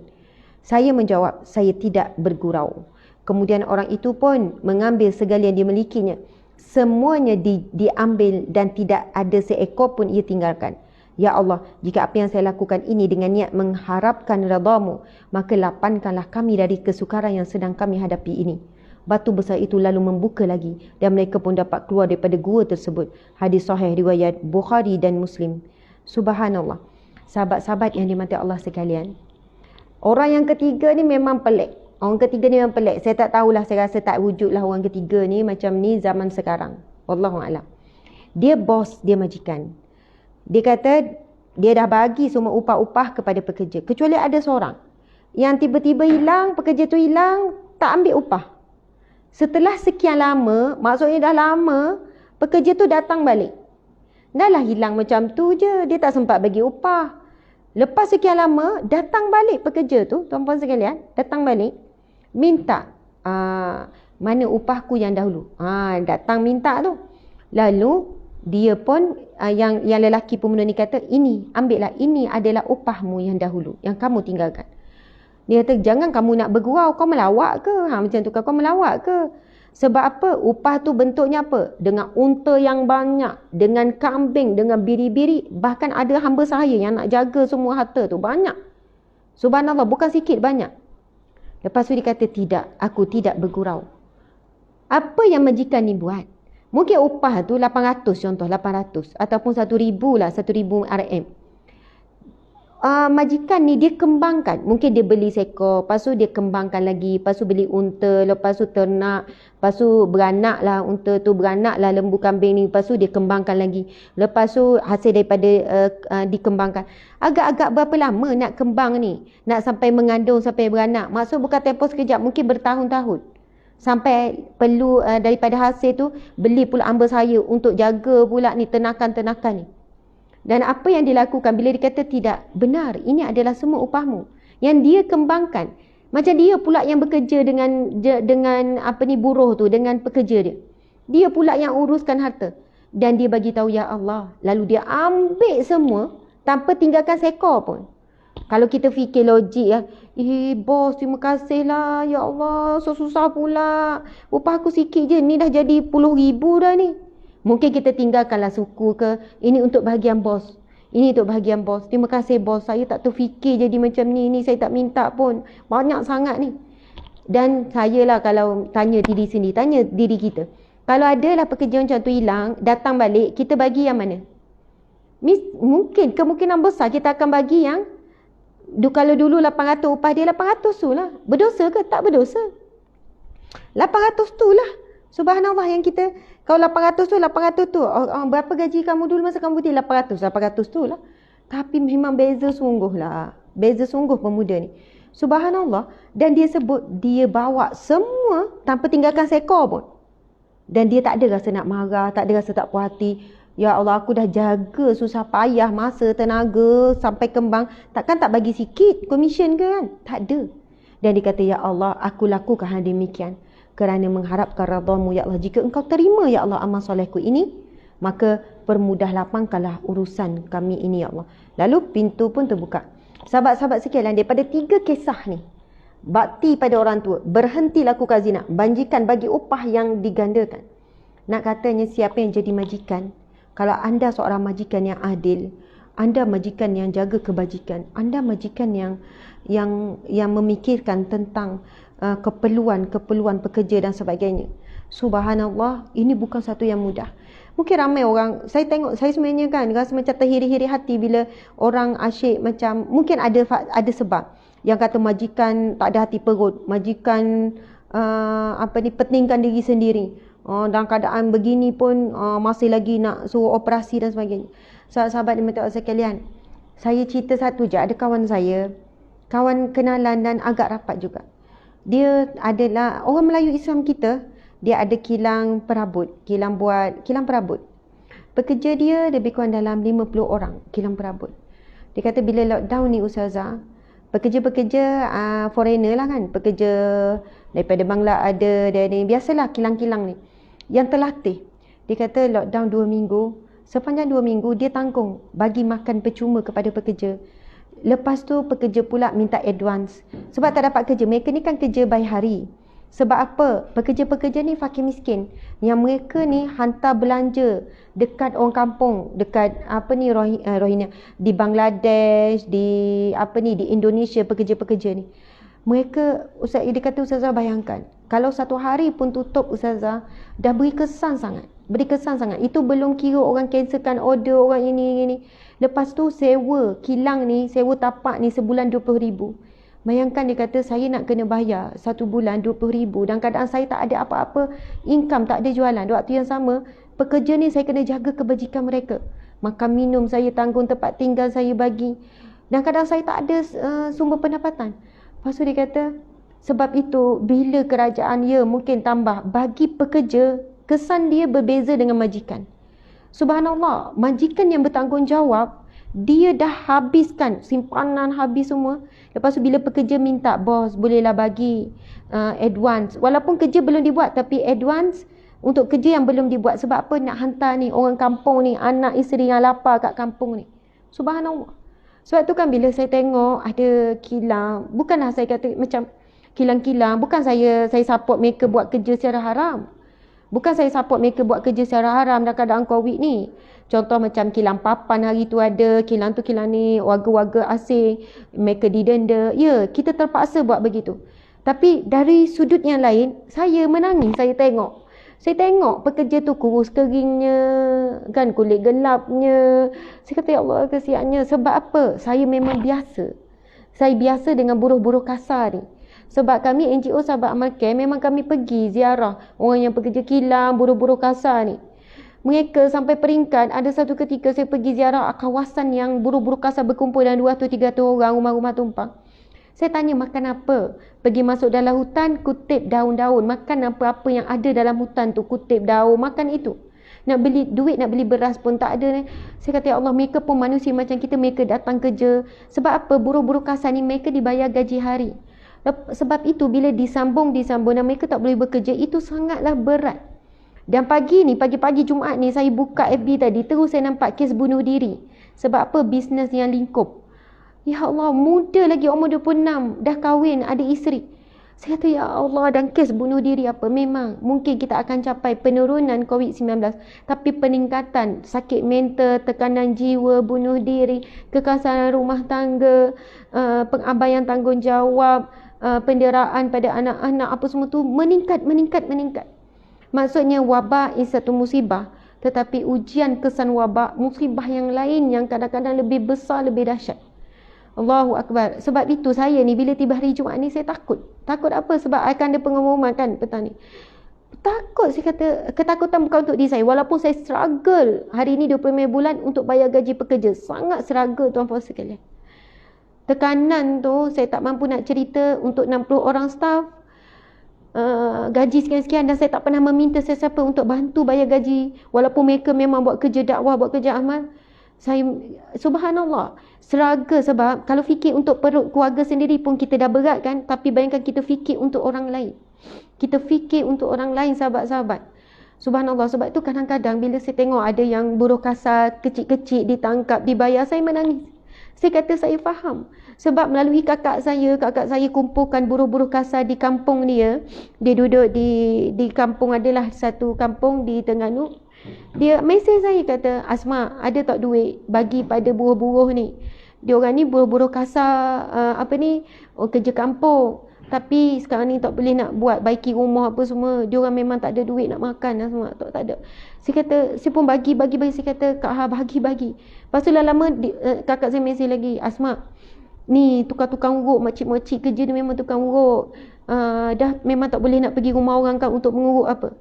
Saya menjawab, saya tidak bergurau. Kemudian orang itu pun mengambil segala yang dimilikinya. Semuanya diambil dan tidak ada seekor pun ia tinggalkan. Ya Allah, jika apa yang saya lakukan ini dengan niat mengharapkan redha-Mu, maka lapangkanlah kami dari kesukaran yang sedang kami hadapi ini. Batu besar itu lalu membuka lagi dan mereka pun dapat keluar daripada gua tersebut. Hadis sahih riwayat Bukhari dan Muslim. Subhanallah. Sahabat-sahabat yang dirahmati Allah sekalian, orang yang ketiga ni memang pelik. Orang ketiga ni memang pelik. Saya tak tahulah, saya rasa tak wujudlah orang ketiga ni macam ni zaman sekarang. Wallahualam. Dia bos, dia majikan. Dia kata dia dah bagi semua upah-upah kepada pekerja. Kecuali ada seorang yang tiba-tiba hilang, pekerja tu hilang, tak ambil upah. Setelah sekian lama, maksudnya dah lama, pekerja tu datang balik. Dah lah hilang macam tu je, dia tak sempat bagi upah. Lepas sekian lama, datang balik pekerja tu, tuan-puan sekalian, datang balik, minta, mana upahku yang dahulu. Datang minta tu. Lalu, dia pun, yang lelaki pemuda ni kata, ini, ambillah, ini adalah upahmu yang dahulu, yang kamu tinggalkan. Dia kata, jangan kamu nak bergurau, kau melawak ke? Macam tu, kau melawak ke? Sebab apa? Upah tu bentuknya apa? Dengan unta yang banyak, dengan kambing, dengan biri-biri. Bahkan ada hamba saya yang nak jaga semua harta tu. Banyak. Subhanallah, bukan sikit, banyak. Lepas tu dia kata, tidak, aku tidak bergurau. Apa yang majikan ni buat? Mungkin upah tu 800 contoh, 800. Ataupun 1,000 lah, 1,000 RM. Majikan ni dia kembangkan. Mungkin dia beli seekor, lepas tu dia kembangkan lagi, lepas tu beli unta, lepas tu ternak, lepas tu beranak lah unta tu, beranak lah lembu kambing ni, lepas tu dia kembangkan lagi, lepas tu hasil daripada dikembangkan. Agak-agak berapa lama nak kembang ni, nak sampai mengandung, sampai beranak? Maksud bukan tempoh sekejap, mungkin bertahun-tahun. Sampai perlu daripada hasil tu beli pula hamba saya untuk jaga pula ni ternakan-ternakan ni. Dan apa yang dilakukan bila dia kata tidak benar, ini adalah semua upahmu yang dia kembangkan. Macam dia pula yang bekerja dengan apa ni, buruh tu, dengan pekerja dia. Dia pula yang uruskan harta. Dan dia bagi tahu, ya Allah. Lalu dia ambil semua tanpa tinggalkan seekor pun. Kalau kita fikir logik ya, bos terima kasih lah, ya Allah, susah pula. Upah aku sikit je, ni dah jadi 10,000 dah ni. Mungkin kita tinggalkanlah suku ke, ini untuk bahagian bos. Ini untuk bahagian bos. Terima kasih bos, saya tak terfikir jadi macam ni saya tak minta pun. Banyak sangat ni. Dan saya lah kalau tanya diri sendiri, tanya diri kita. Kalau adalah pekerjaan macam tu hilang, datang balik, kita bagi yang mana? Mungkin, kemungkinan besar kita akan bagi yang, kalau dulu 800 upah dia 800 tu lah. Berdosa ke? Tak berdosa. 800 tu lah. Subhanallah yang kita, kalau 800 tu, berapa gaji kamu dulu masa kamu dia 800 tu lah. Tapi memang beza sungguh lah. Beza sungguh pemuda ni. Subhanallah. Dan dia sebut, dia bawa semua tanpa tinggalkan seekor pun. Dan dia tak ada rasa nak marah, tak ada rasa tak puas hati. Ya Allah, aku dah jaga susah payah masa, tenaga sampai kembang. Takkan tak bagi sikit komisen ke kan? Tak ada. Dan dia kata, ya Allah, aku lakukan hal demikian kerana mengharapkan redha-Mu, ya Allah. Jika Engkau terima, ya Allah, amal solehku ini, maka permudah lapangkanlah urusan kami ini, ya Allah. Lalu pintu pun terbuka. Sahabat-sahabat sekalian, daripada 3 kisah ni, bakti pada orang tua, berhenti lakukan zina, banjikan bagi upah yang digandakan. Nak katanya siapa yang jadi majikan, kalau anda seorang majikan yang adil, anda majikan yang jaga kebajikan, anda majikan yang memikirkan tentang keperluan pekerja dan sebagainya. Subhanallah, ini bukan satu yang mudah. Mungkin ramai orang, saya tengok, saya sebenarnya kan rasa macam terhiri-hiri hati bila orang asyik macam, mungkin ada sebab yang kata majikan tak ada hati perut, majikan pentingkan diri sendiri, dalam keadaan begini pun masih lagi nak suruh operasi dan sebagainya. Sahabat-sahabat diminta sekalian, saya cerita satu je. Ada kawan saya, kawan kenalan dan agak rapat juga. Dia adalah orang Melayu Islam kita. Dia ada kilang perabot, kilang perabot. Pekerja dia lebih kurang dalam 50 orang kilang perabot. Dia kata bila lockdown ni Ustazah, pekerja-pekerja foreigner lah kan, pekerja daripada Bangla ada, dari biasalah kilang-kilang ni yang terlatih. Dia kata lockdown 2 minggu, sepanjang 2 minggu dia tanggung bagi makan percuma kepada pekerja. Lepas tu pekerja pula minta advance sebab tak dapat kerja. Mereka ni kan kerja by hari. Sebab apa? Pekerja-pekerja ni fakir miskin, yang mereka ni hantar belanja dekat orang kampung, dekat Rohingya di Bangladesh, di Indonesia, pekerja-pekerja ni. Mereka, dia kata Ustazah bayangkan, kalau satu hari pun tutup Ustazah, dah beri kesan sangat. Itu belum kira orang cancelkan order, orang ini. Lepas tu sewa kilang ni, sewa tapak ni sebulan 20,000. Bayangkan dia kata saya nak kena bayar 1 bulan 20,000 dan keadaan saya tak ada apa-apa income, tak ada jualan. Di waktu yang sama, pekerja ni saya kena jaga kebajikan mereka. Makan minum saya tanggung, tempat tinggal saya bagi. Dan kadang saya tak ada sumber pendapatan. Lepas tu dia kata, sebab itu bila kerajaan mungkin tambah bagi pekerja, kesan dia berbeza dengan majikan. Subhanallah, majikan yang bertanggungjawab, dia dah habiskan simpanan, habis semua. Lepas tu bila pekerja minta, bos bolehlah bagi advance, walaupun kerja belum dibuat, tapi advance untuk kerja yang belum dibuat. Sebab apa? Nak hantar ni orang kampung ni, anak isteri yang lapar kat kampung ni. Subhanallah. Sebab tu kan bila saya tengok ada kilang, bukanlah saya kata macam kilang-kilang. Bukan saya support mereka buat kerja secara haram. Bukan saya support mereka buat kerja secara haram dalam keadaan COVID ni. Contoh macam kilang papan hari tu ada, kilang tu kilang ni, warga-warga asing, mereka didenda. Ya, kita terpaksa buat begitu. Tapi dari sudut yang lain, saya menangis, saya tengok. Saya tengok pekerja tu kurus keringnya, kan, kulit gelapnya. Saya kata, ya Allah, kesiannya. Sebab apa? Saya memang biasa. Saya biasa dengan buruh-buruh kasar ni. Sebab kami NGO Sahabat Amal Care, memang kami pergi ziarah orang yang pekerja kilang, buruh-buruh kasar ni. Mereka sampai peringkat, ada satu ketika saya pergi ziarah kawasan yang buruh-buruh kasar berkumpul dalam 200-300 orang, rumah-rumah tumpang. Saya tanya makan apa? Pergi masuk dalam hutan, kutip daun-daun. Makan apa-apa yang ada dalam hutan tu, kutip daun, makan itu. Nak beli duit, nak beli beras pun tak ada. Saya kata, ya Allah, mereka pun manusia macam kita, mereka datang kerja. Sebab apa? Buruh-buruh kasar ni mereka dibayar gaji hari. Sebab itu bila disambung dan mereka tak boleh bekerja, itu sangatlah berat. Dan pagi-pagi Jumaat ni saya buka FB tadi, terus saya nampak kes bunuh diri. Sebab apa? Bisnes yang lingkup. Ya Allah, muda lagi, umur 26, dah kahwin, ada isteri. Saya kata, ya Allah, dan kes bunuh diri apa? Memang mungkin kita akan capai penurunan COVID-19, tapi peningkatan sakit mental, tekanan jiwa, bunuh diri, kekerasan rumah tangga, pengabaian tanggungjawab, penderaan pada anak-anak, apa semua tu meningkat. Maksudnya wabak is satu musibah, tetapi ujian kesan wabak, musibah yang lain yang kadang-kadang lebih besar, lebih dahsyat. Allahu Akbar. Sebab itu saya ni bila tiba hari Jumaat ni saya takut. Takut apa? Sebab akan ada pengumuman kan petang ni. Takut, saya kata, ketakutan bukan untuk diri saya. Walaupun saya struggle hari ni 25 bulan untuk bayar gaji pekerja. Sangat struggle tuan-puan sekalian. Tekanan tu saya tak mampu nak cerita untuk 60 orang staff. Gaji sekian-sekian, dan saya tak pernah meminta sesiapa untuk bantu bayar gaji. Walaupun mereka memang buat kerja dakwah, buat kerja amal. Saya, subhanallah, struggle. Sebab kalau fikir untuk perut keluarga sendiri pun kita dah berat kan. Tapi bayangkan kita fikir untuk orang lain. Kita fikir untuk orang lain, sahabat-sahabat. Subhanallah. Sebab tu kadang-kadang bila saya tengok ada yang buruh kasar kecil-kecil ditangkap, dibayar, saya menangis. Saya kata saya faham. Sebab melalui kakak saya kumpulkan buruh-buruh kasar di kampung dia. Dia duduk di kampung, adalah satu kampung di Terengganu. Dia mesej saya, kata, Asma, ada tak duit bagi pada buruh-buruh ni? Dia orang ni buruh-buruh kasar, kerja kampung. Tapi sekarang ni tak boleh nak buat baiki rumah apa semua. Dia orang memang tak ada duit nak makan lah semua. Tak ada. Saya kata, saya pun bagi. Saya kata, Kak Ha, bagi. Lepas tu lama kakak saya mesej lagi, Asma, ni tukang urut, makcik-makcik kerja ni memang tukang urut. Dah memang tak boleh nak pergi rumah orang kan untuk mengurut apa.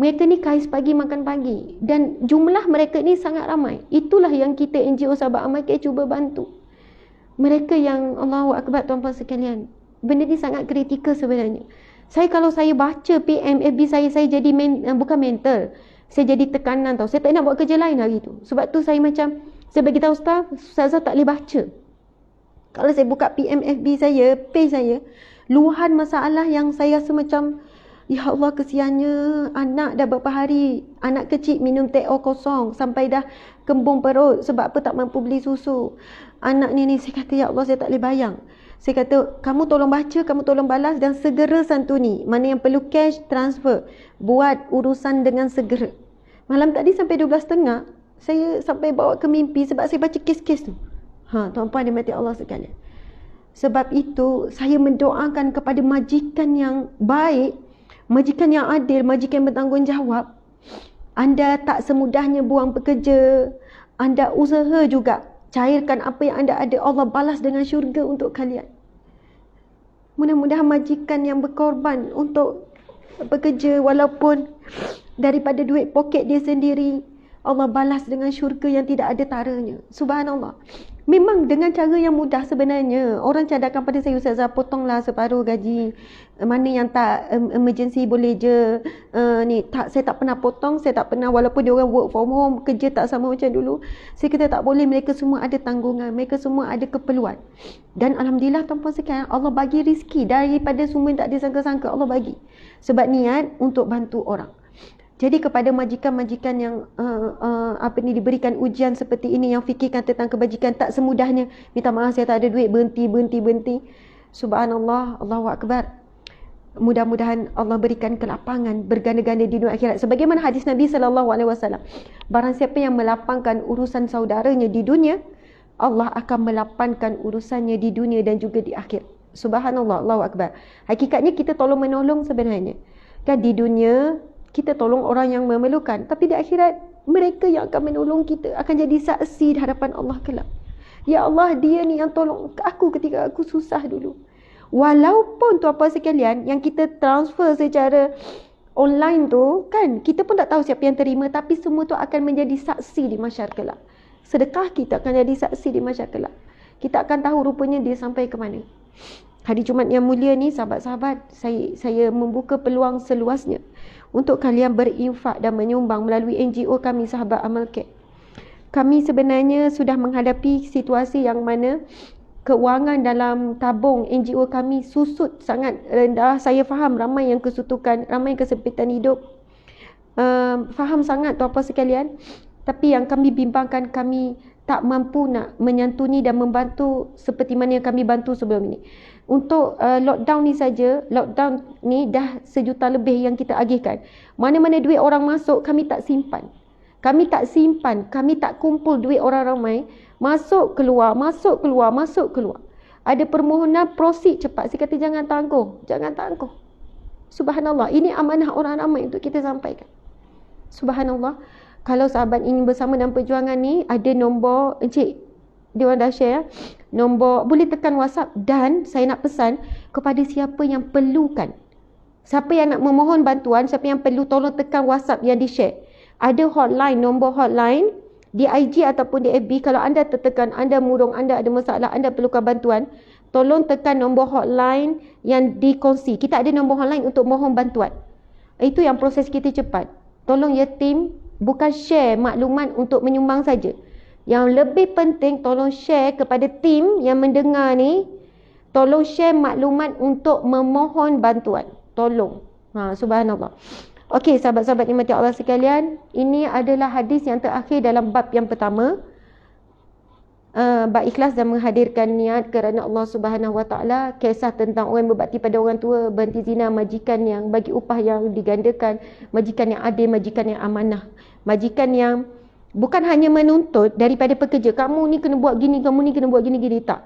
Mereka ni kais pagi, makan pagi. Dan jumlah mereka ni sangat ramai. Itulah yang kita NGO Sahabat Amal Care cuba bantu. Mereka yang, Allahu Akbar tuan-puan sekalian. Benda ni sangat kritikal sebenarnya. Kalau saya baca PM FB saya jadi bukan mental. Saya jadi tekanan tau. Saya tak nak buat kerja lain hari tu. Sebab tu saya bagi tahu staff, Ustazah tak boleh baca. Kalau saya buka PM FB saya, page saya, luahan masalah yang saya rasa macam, ya Allah, kesiannya, anak dah berapa hari, anak kecil minum TO kosong sampai dah kembung perut sebab apa, tak mampu beli susu. Anak ni saya kata, ya Allah, saya tak boleh bayang. Saya kata, kamu tolong baca, kamu tolong balas dan segera santuni. Mana yang perlu cash, transfer. Buat urusan dengan segera. Malam tadi sampai 12.30, saya sampai bawa ke mimpi sebab saya baca kes-kes tu. Tuan-puan dimati Allah sekalian. Sebab itu, saya mendoakan kepada majikan yang baik, majikan yang adil, majikan yang bertanggungjawab. Anda tak semudahnya buang pekerja. Anda usaha juga. Cairkan apa yang anda ada. Allah balas dengan syurga untuk kalian. Mudah-mudahan majikan yang berkorban untuk bekerja walaupun daripada duit poket dia sendiri, Allah balas dengan syurga yang tidak ada taranya. Subhanallah. Memang dengan cara yang mudah sebenarnya. Orang cadangkan pada saya, Ustazah, potonglah separuh gaji. Mana yang tak emergency boleh je. Saya tak pernah potong. Saya tak pernah, walaupun dia orang work from home, kerja tak sama macam dulu. Saya kata tak boleh. Mereka semua ada tanggungan. Mereka semua ada keperluan. Dan Alhamdulillah tuan-puan sekalian, Allah bagi rezeki daripada semua yang tak disangka-sangka. Allah bagi. Sebab niat untuk bantu orang. Jadi kepada majikan-majikan yang diberikan ujian seperti ini, yang fikirkan tentang kebajikan tak semudahnya, minta maaf saya tak ada duit, berhenti. Subhanallah, Allahu Akbar. mudah-mudahan Allah berikan kelapangan berganda-ganda di dunia akhirat. Sebagaimana hadis Nabi SAW, barang siapa yang melapangkan urusan saudaranya di dunia, Allah akan melapangkan urusannya di dunia dan juga di akhir. Subhanallah, Allahu Akbar. Hakikatnya kita tolong menolong sebenarnya. Kan di dunia kita tolong orang yang memerlukan, tapi di akhirat mereka yang akan menolong kita akan jadi saksi di hadapan Allah kelak. Ya Allah, dia ni yang tolong aku ketika aku susah dulu. Walaupun tuan-puan sekalian, yang kita transfer secara online tu kan, kita pun tak tahu siapa yang terima, tapi semua tu akan menjadi saksi di mahsyar kelak. Sedekah kita akan jadi saksi di mahsyar kelak. Kita akan tahu rupanya dia sampai ke mana. Hari Jumaat yang mulia ni, sahabat-sahabat, saya membuka peluang seluasnya untuk kalian berinfak dan menyumbang melalui NGO kami, Sahabat Amal Care. Kami sebenarnya sudah menghadapi situasi yang mana kewangan dalam tabung NGO kami susut sangat rendah. Saya faham ramai yang kesutukan, ramai kesempitan hidup. Faham sangat tuan-puan sekalian. Tapi yang kami bimbangkan, kami tak mampu nak menyantuni dan membantu seperti mana yang kami bantu sebelum ini. Untuk lockdown ni saja, lockdown ni dah 1 juta lebih yang kita agihkan. Mana-mana duit orang masuk, kami tak simpan. Kami tak simpan, kami tak kumpul duit orang ramai. Masuk, keluar, masuk, keluar, masuk, keluar. Ada permohonan, proceed cepat. Saya kata jangan tangguh, jangan tangguh. Subhanallah, ini amanah orang ramai untuk kita sampaikan. Subhanallah, kalau sahabat ingin bersama dalam perjuangan ni, ada nombor, Encik, dia orang dah share, nombor, boleh tekan WhatsApp. Dan saya nak pesan kepada siapa yang perlukan. Siapa yang nak memohon bantuan, siapa yang perlu, tolong tekan WhatsApp yang di-share. Ada hotline, nombor hotline, di IG ataupun di FB. Kalau anda tertekan, anda murung, anda ada masalah, anda perlukan bantuan, tolong tekan nombor hotline yang dikongsi. Kita ada nombor hotline untuk mohon bantuan. Itu yang proses kita cepat. Tolong ya tim, bukan share maklumat untuk menyumbang saja. Yang lebih penting, tolong share kepada tim yang mendengar ni. Tolong share maklumat untuk memohon bantuan. Tolong. Subhanallah. Okey, sahabat-sahabat nikmati Allah sekalian, ini adalah hadis yang terakhir dalam bab yang pertama. Bab ikhlas dan menghadirkan niat kerana Allah Subhanahu Wa Taala, kisah tentang orang berbakti pada orang tua, berhenti zina, majikan yang bagi upah yang digandakan, majikan yang adil, majikan yang amanah, majikan yang bukan hanya menuntut daripada pekerja, kamu ni kena buat gini, kamu ni kena buat gini-gini, tak.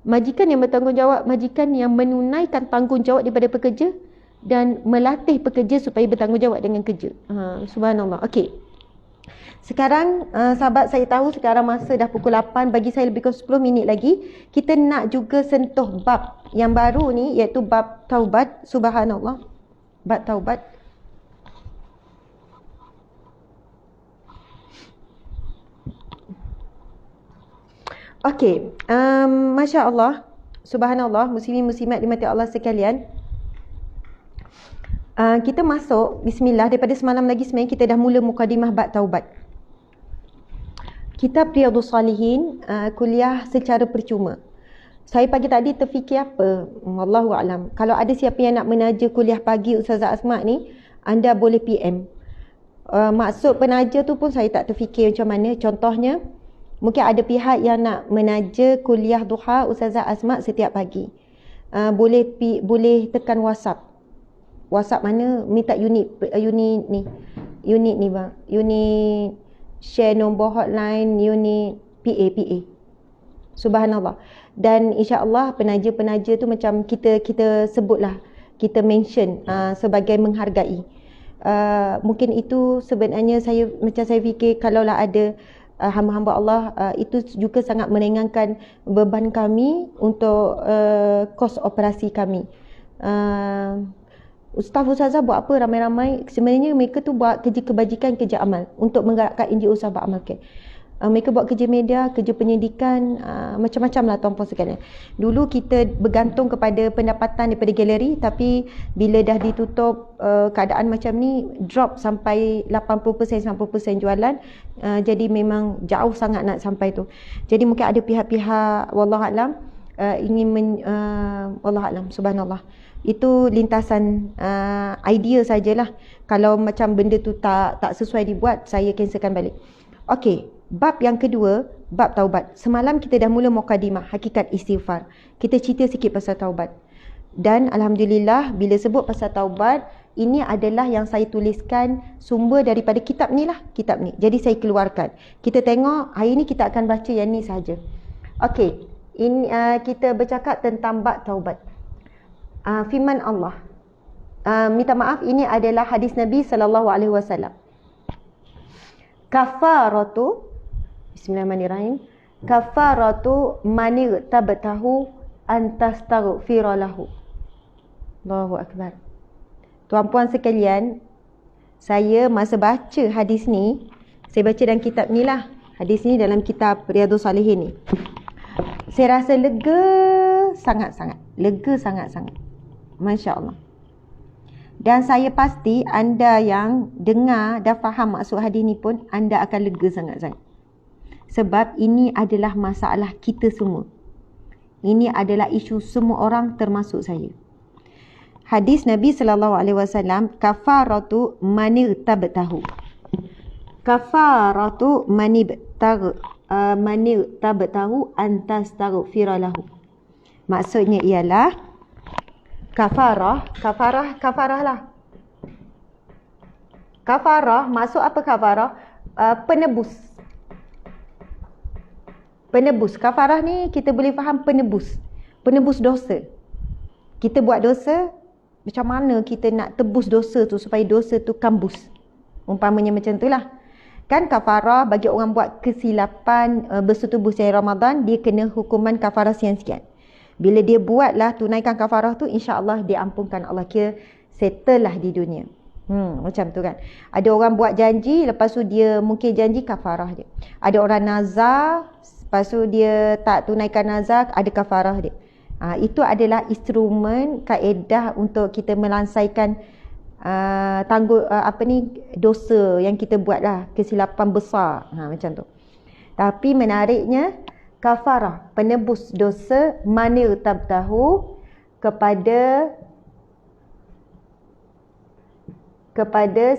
Majikan yang bertanggungjawab, majikan yang menunaikan tanggungjawab daripada pekerja dan melatih pekerja supaya bertanggungjawab dengan kerja. Subhanallah. Okey. Sekarang sahabat, saya tahu sekarang masa dah pukul 8, bagi saya lebih kurang 10 minit lagi. Kita nak juga sentuh bab yang baru ni, iaitu bab taubat. Subhanallah. Bab taubat. Okey. Masya Allah. Subhanallah. Muslimin muslimat dimati Allah sekalian. Kita masuk, bismillah, daripada semalam lagi sebenarnya kita dah mula mukadimah bab taubat. Kitab Riyadhus Salihin, kuliah secara percuma. Saya pagi tadi terfikir apa? Wallahu a'lam. Kalau ada siapa yang nak menaja kuliah pagi Ustazah Asma ni, anda boleh PM. Maksud penaja tu pun saya tak terfikir macam mana. Contohnya, mungkin ada pihak yang nak menaja kuliah duha Ustazah Asma setiap pagi. Boleh tekan WhatsApp. WhatsApp mana? Minta unit ni bang. Unit share nombor hotline, unit PA. Subhanallah. Dan insya-Allah penaja-penaja tu macam kita sebutlah, kita mention sebagai menghargai. Mungkin itu sebenarnya saya fikir kalaulah ada hamba-hamba Allah, itu juga sangat meringankan beban kami untuk kos operasi kami. Ustazah buat apa ramai-ramai? Sebenarnya mereka tu buat kerja kebajikan, kerja amal untuk menggerakkan NGO Sahabat Amal Care. Mereka buat kerja media, kerja penyidikan, macam-macam lah tuan-puan sekalian. Dulu kita bergantung kepada pendapatan daripada galeri, tapi bila dah ditutup, keadaan macam ni drop sampai 80%, 90% jualan. Jadi memang jauh sangat nak sampai tu. Jadi mungkin ada pihak-pihak wallahualam ingin wallahualam, subhanallah. Itu lintasan idea sajalah. Kalau macam benda tu tak sesuai dibuat, saya cancelkan balik. Okey, bab yang kedua, bab taubat. Semalam kita dah mula mukadimah, hakikat istighfar. Kita cerita sikit pasal taubat. Dan Alhamdulillah bila sebut pasal taubat, ini adalah yang saya tuliskan sumber daripada kitab ni lah. Kitab ni. Jadi saya keluarkan. Kita tengok, hari ni kita akan baca yang ni sahaja. Okey. Ini kita bercakap tentang bab taubat. Firman Allah. Minta maaf, ini adalah hadis Nabi SAW. Kafaratu, bismillahirrahmanirrahim. Kafaratu manir tabtahu antastaghfira lahu. Allahu Akbar. Tuan-puan sekalian, saya masa baca hadis ni, saya baca dalam kitab ni lah. Hadis ni dalam kitab Riyadhus Salihin ni. Saya rasa lega sangat-sangat. Lega sangat-sangat. Masya Allah. Dan saya pasti anda yang dengar dah faham maksud hadis ni pun, anda akan lega sangat-sangat. Sebab ini adalah masalah kita semua. Ini adalah isu semua orang termasuk saya. Hadis Nabi SAW, kafaratu manir tabtahu. Kafaratu manir tabtahu antastaghfira lahu. Maksudnya ialah kafarah lah. Kafarah, maksud apa kafarah? Penebus. Penebus. Kafarah ni kita boleh faham penebus. Penebus dosa. Kita buat dosa, macam mana kita nak tebus dosa tu supaya dosa tu kambus. Umpamanya macam tu lah. Kan kafarah bagi orang buat kesilapan bersetubuh sehari Ramadan, dia kena hukuman kafarah sekian-sekian. Bila dia buatlah, tunaikan kafarah tu, insya-Allah dia ampunkan Allah. Kira settle lah di dunia. Macam tu kan. Ada orang buat janji, lepas tu dia mungkin janji kafarah dia. Ada orang nazar, lepas tu dia tak tunaikan nazar, ada kafarah dia. Itu adalah instrumen kaedah untuk kita melansaikan dosa yang kita buat lah, kesilapan besar. Macam tu. Tapi menariknya, kafarah, penebus dosa, manir tabtahu, kepada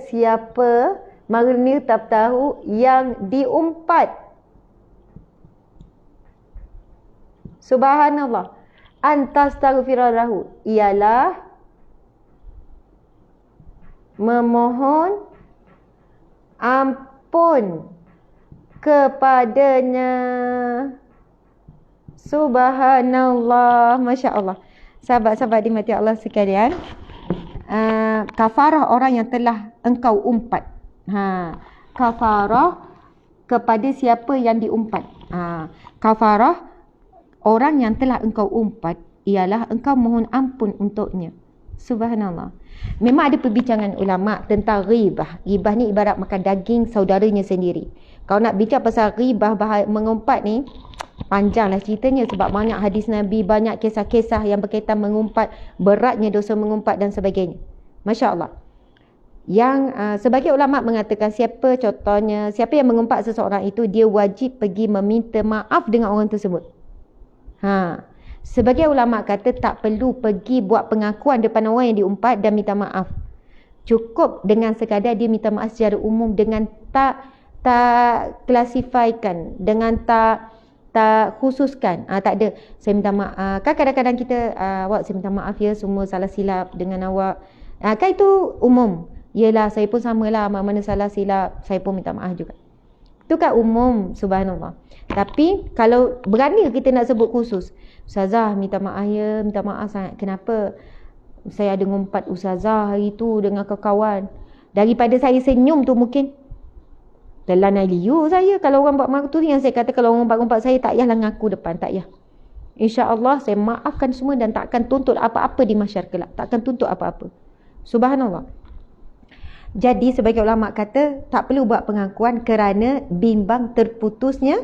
siapa, manir tabtahu, yang diumpat. Subhanallah. Antastaghfira lahu, ialah memohon ampun kepadanya. Subhanallah. Masya Allah. Sahabat-sahabat dimati Allah sekalian, kafarah orang yang telah engkau umpat. Kafarah kepada siapa yang diumpat. Kafarah orang yang telah engkau umpat ialah engkau mohon ampun untuknya. Subhanallah. Memang ada perbincangan ulama tentang ghibah. Ghibah ni ibarat makan daging saudaranya sendiri. Kalau nak bincang pasal ghibah, mengumpat ni, panjanglah ceritanya sebab banyak hadis Nabi, banyak kisah-kisah yang berkaitan mengumpat, beratnya dosa mengumpat dan sebagainya. Masya Allah. Yang sebagai ulama mengatakan siapa yang mengumpat seseorang itu, dia wajib pergi meminta maaf dengan orang tersebut. Sebagai ulama kata tak perlu pergi buat pengakuan depan orang yang diumpat dan minta maaf. Cukup dengan sekadar dia minta maaf secara umum, dengan tak klasifikasikan, dengan tak khususkan. Tak ada, saya minta maaf. Kan kadang-kadang kita awak, saya minta maaf ya, semua salah silap dengan awak. Kan itu umum. Yelah, saya pun samalah, mana salah silap, saya pun minta maaf juga. Itu kan umum, subhanallah. Tapi kalau berani kita nak sebut khusus, Ustazah minta maaf ya, minta maaf sangat. Kenapa? Saya ada ngumpat Ustazah hari tu dengan kawan. Daripada saya senyum tu mungkin telan liu saya. Kalau orang buat maaf tu, yang saya kata kalau orang ngumpat saya, tak payahlah ngaku depan, tak payah. InsyaAllah saya maafkan semua dan tak akan tuntut apa-apa di mahsyar kelak. Tak akan tuntut apa-apa. Subhanallah. Jadi sebagai ulama kata tak perlu buat pengakuan kerana bimbang terputusnya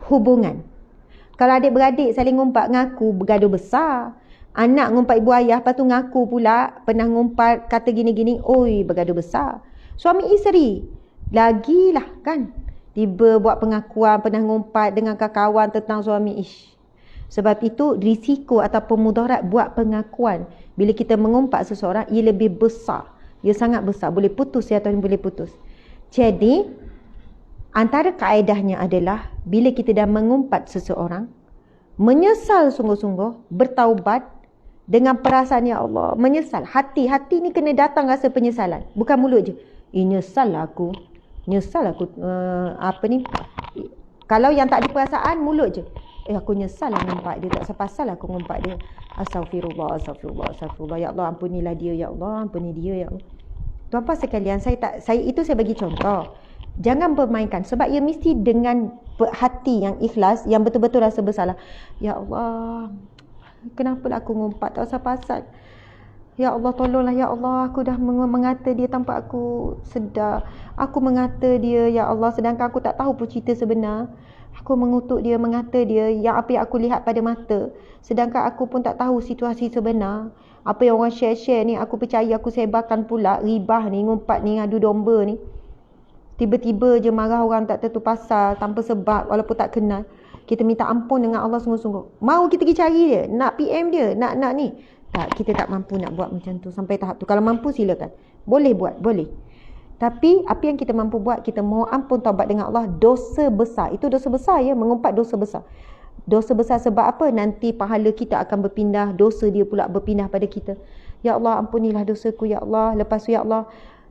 hubungan. Kalau adik-beradik saling ngumpat ngaku, bergaduh besar. Anak ngumpat ibu ayah, lepas tu ngaku pula pernah ngumpat kata gini-gini, oi, bergaduh besar. Suami isteri lagilah kan, tiba buat pengakuan pernah ngumpat dengan kawan tentang suami. Sebab itu risiko ataupun mudarat buat pengakuan bila kita mengumpat seseorang, ia lebih besar. Ia sangat besar, boleh putus ya, atau boleh putus. Jadi antara kaedahnya adalah bila kita dah mengumpat seseorang, menyesal sungguh-sungguh, bertaubat dengan perasaan ya Allah, menyesal. Hati ni kena datang rasa penyesalan, bukan mulut je. Nyesal aku. Kalau yang tak ada perasaan, mulut je. Aku nyesal lah ngumpat dia, tak sepasal aku ngumpat dia. Astaghfirullah. Ya Allah, ampunilah dia, ya Allah, ampuni dia, ya Allah. Tuan-tuan sekalian, itu saya bagi contoh. Jangan permainkan, sebab ia mesti dengan hati yang ikhlas, yang betul-betul rasa bersalah. Ya Allah, kenapalah aku ngumpat, tak pasal. Ya Allah, tolonglah ya Allah, aku dah mengata dia tanpa aku sedar. Aku mengata dia ya Allah, sedangkan aku tak tahu pun cerita sebenar. Aku mengutuk dia, mengata dia yang apa yang aku lihat pada mata, sedangkan aku pun tak tahu situasi sebenar. Apa yang orang share ni aku percaya, aku sebarkan pula. Ribah ni, ngumpat ni, adu domba ni. Tiba-tiba je marah orang tak tentu pasal, tanpa sebab, walaupun tak kenal. Kita minta ampun dengan Allah sungguh-sungguh. Mau kita pergi cari dia, nak PM dia, nak ni. Tak, kita tak mampu nak buat macam tu sampai tahap tu. Kalau mampu silakan. Boleh buat, boleh. Tapi apa yang kita mampu buat, kita mohon ampun, taubat dengan Allah. Dosa besar, itu dosa besar ya, mengumpat dosa besar. Dosa besar sebab apa? Nanti pahala kita akan berpindah, dosa dia pula berpindah pada kita. Ya Allah, ampunilah dosaku ya Allah. Lepas tu ya Allah,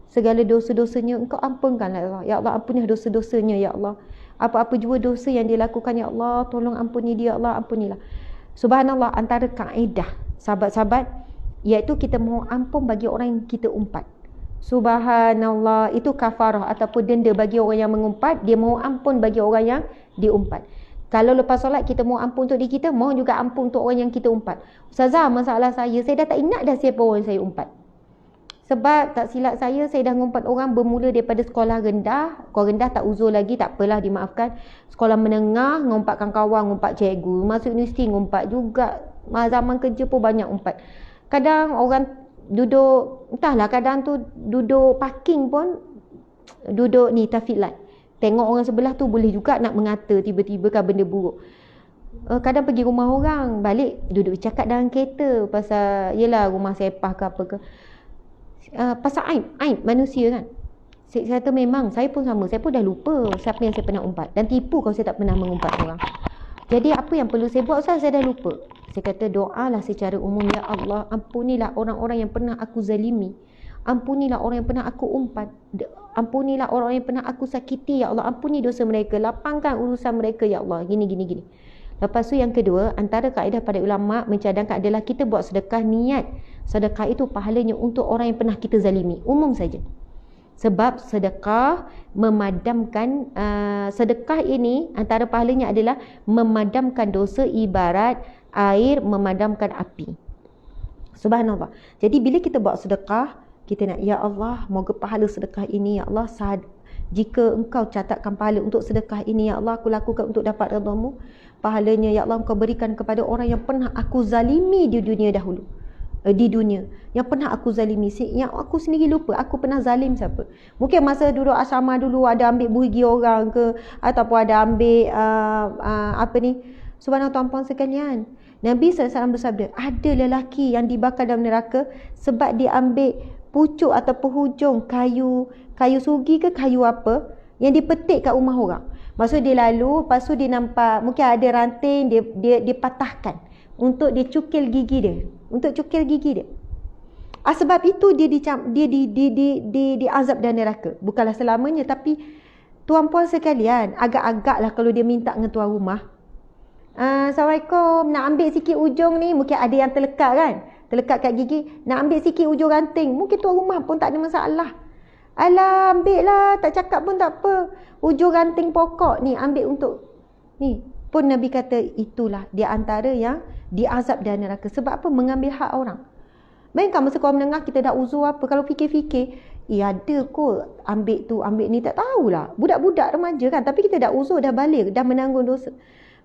segala dosa-dosanya Engkau ampunkanlah ya Allah. Ya Allah, ampunilah dosa-dosanya ya Allah. Apa-apa jua dosa yang dia lakukan ya Allah, tolong ampuni dia ya Allah, ampunilah. Subhanallah, antara kaedah sahabat-sahabat, iaitu kita mohon ampun bagi orang yang kita umpat. Subhanallah, itu kafarah ataupun denda bagi orang yang mengumpat. Dia mohon ampun bagi orang yang diumpat. Kalau lepas solat kita mohon ampun untuk diri kita, mohon juga ampun untuk orang yang kita umpat. Ustazah, masalah saya dah tak ingat dah siapa orang yang saya umpat. Sebab tak silap saya dah ngumpat orang bermula daripada sekolah rendah. Sekolah rendah tak uzur lagi, tak apalah, dimaafkan. Sekolah menengah, ngumpatkan kawan, ngumpat cikgu. Masuk universiti, ngumpat juga. Zaman kerja pun banyak umpat. Kadang orang duduk, entahlah, kadang tu duduk parking pun, duduk ni traffic light. Tengok orang sebelah tu boleh juga nak mengata tiba-tiba kan benda buruk. Kadang pergi rumah orang, balik duduk bercakap dalam kereta pasal, yelah, rumah sepah ke apa ke. Pasal aib manusia kan. Saya kata memang saya pun sama, saya pun dah lupa siapa yang saya pernah umpat, dan tipu kalau saya tak pernah mengumpat orang. Jadi apa yang perlu saya buat, saya dah lupa. Saya kata doalah secara umum, ya Allah, ampunilah orang-orang yang pernah aku zalimi, ampunilah orang yang pernah aku umpat, ampunilah orang yang pernah aku sakiti ya Allah, ampuni dosa mereka, lapangkan urusan mereka ya Allah, gini. Lepas tu yang kedua, antara kaedah pada ulama mencadangkan adalah kita buat sedekah, niat sedekah itu pahalanya untuk orang yang pernah kita zalimi, umum saja. Sebab sedekah memadamkan, sedekah ini antara pahalanya adalah memadamkan dosa, ibarat air memadamkan api. Subhanallah. Jadi bila kita buat sedekah, kita nak, ya Allah, moga pahala sedekah ini ya Allah, jika Engkau catatkan pahala untuk sedekah ini ya Allah, aku lakukan untuk dapat redha-Mu, pahalanya ya Allah Engkau berikan kepada orang yang pernah aku zalimi di dunia dahulu. Di dunia yang pernah aku zalimi, yang aku sendiri lupa aku pernah zalim siapa. Mungkin masa duduk asrama dulu ada ambil buigi orang ke, ataupun ada ambil subhanallah tuan-puan sekalian, Nabi SAW bersabda, ada lelaki yang dibakar dalam neraka sebab dia ambil pucuk ataupun hujung kayu sugi ke kayu apa yang dipetik kat rumah orang. Maksud dia lalu, lepas tu dia nampak mungkin ada ranting, dia patahkan untuk dia cukil gigi dia, sebab itu dia diazab dan neraka. Bukanlah selamanya, tapi tuan-puan sekalian, agak-agaklah kalau dia minta dengan tuan rumah, Assalamualaikum, nak ambil sikit ujung ni, mungkin ada yang terlekat kan, terlekat kat gigi, nak ambil sikit ujung ranting, mungkin tuan rumah pun tak ada masalah. Alah, ambil lah, tak cakap pun tak apa, ujung ranting pokok ni ambil untuk ni. Pun Nabi kata itulah dia antara yang diazab dan neraka. Sebab apa? Mengambil hak orang. Bayangkan masa sekolah menengah kita dah uzur apa, kalau fikir-fikir, ada kot ambil tu, ambil ni, tak tahulah. Budak-budak remaja kan, tapi kita dah uzur, dah balik, dah menanggung dosa.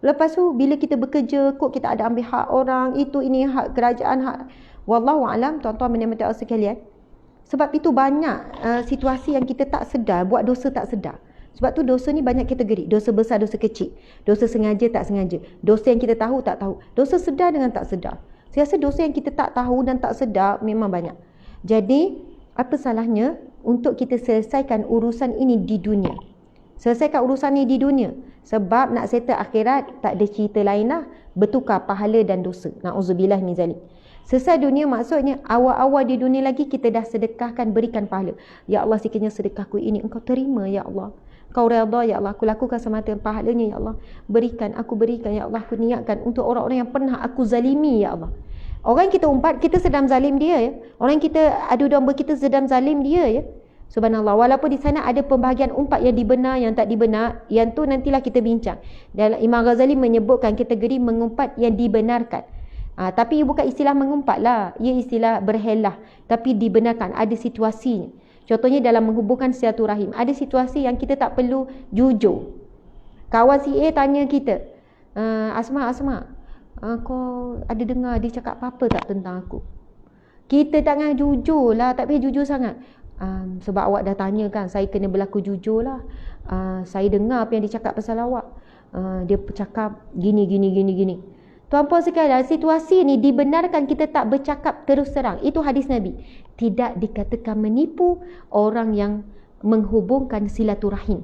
Lepas tu bila kita bekerja kot, kita ada ambil hak orang, itu ini hak kerajaan, hak wallahu alam, tuan-tuan menikmati Allah sekalian. Sebab itu banyak situasi yang kita tak sedar, buat dosa tak sedar. Sebab tu dosa ni banyak kategori, dosa besar, dosa kecil, dosa sengaja, tak sengaja, dosa yang kita tahu, tak tahu, dosa sedar dengan tak sedar. Saya rasa dosa yang kita tak tahu dan tak sedar memang banyak. Jadi apa salahnya untuk kita selesaikan urusan ini di dunia. Selesaikan urusan ini di dunia. Sebab nak settle akhirat, tak ada cerita lain lah, bertukar pahala dan dosa. Na'udzubillah min zalik. Selesai dunia maksudnya awal-awal di dunia lagi kita dah sedekahkan, berikan pahala. Ya Allah, sekiranya sedekahku ini Engkau terima ya Allah. Kau redha ya Allah, aku lakukan semata pahalanya ya Allah. Berikan, aku berikan ya Allah, aku niatkan untuk orang-orang yang pernah aku zalimi ya Allah. Orang kita umpat, kita sedang zalim dia ya. Orang kita adu domba, kita sedang zalim dia ya. Subhanallah, walaupun di sana ada pembahagian umpat yang dibenar, yang tak dibenar, yang tu nantilah kita bincang. Dan Imam Ghazali menyebutkan kategori mengumpat yang dibenarkan. Tapi bukan istilah mengumpat lah, ia istilah berhelah, tapi dibenarkan, ada situasinya. Contohnya dalam menghubungkan silaturahim, ada situasi yang kita tak perlu jujur. Kawan si A tanya kita, Asma, kau ada dengar dia cakap apa-apa tak tentang aku? Kita jangan jujur lah, tak payah jujur sangat. Sebab awak dah tanya kan, saya kena berlaku jujur lah. Saya dengar apa yang dia cakap pasal awak. Dia cakap gini. Tuan-puan sekalian, situasi ni dibenarkan kita tak bercakap terus terang. Itu hadis Nabi. Tidak dikatakan menipu orang yang menghubungkan silaturahim.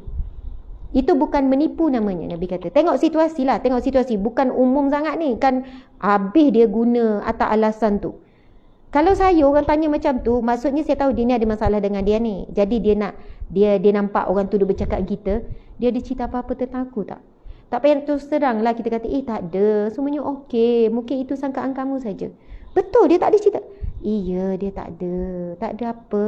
Itu bukan menipu namanya, Nabi kata. Tengok situasi lah, tengok situasi. Bukan umum sangat ni. Kan habis dia guna atas alasan tu. Kalau saya orang tanya macam tu, maksudnya saya tahu dia ni ada masalah dengan dia ni. Jadi dia nampak orang tu dia bercakap dengan kita, dia ada cerita apa-apa tentang aku tak? Tak payah terus terang lah kita kata, tak ada, semuanya okey, mungkin itu sangkaan kamu saja. Betul, dia tak ada cerita. Iya, dia tak ada apa.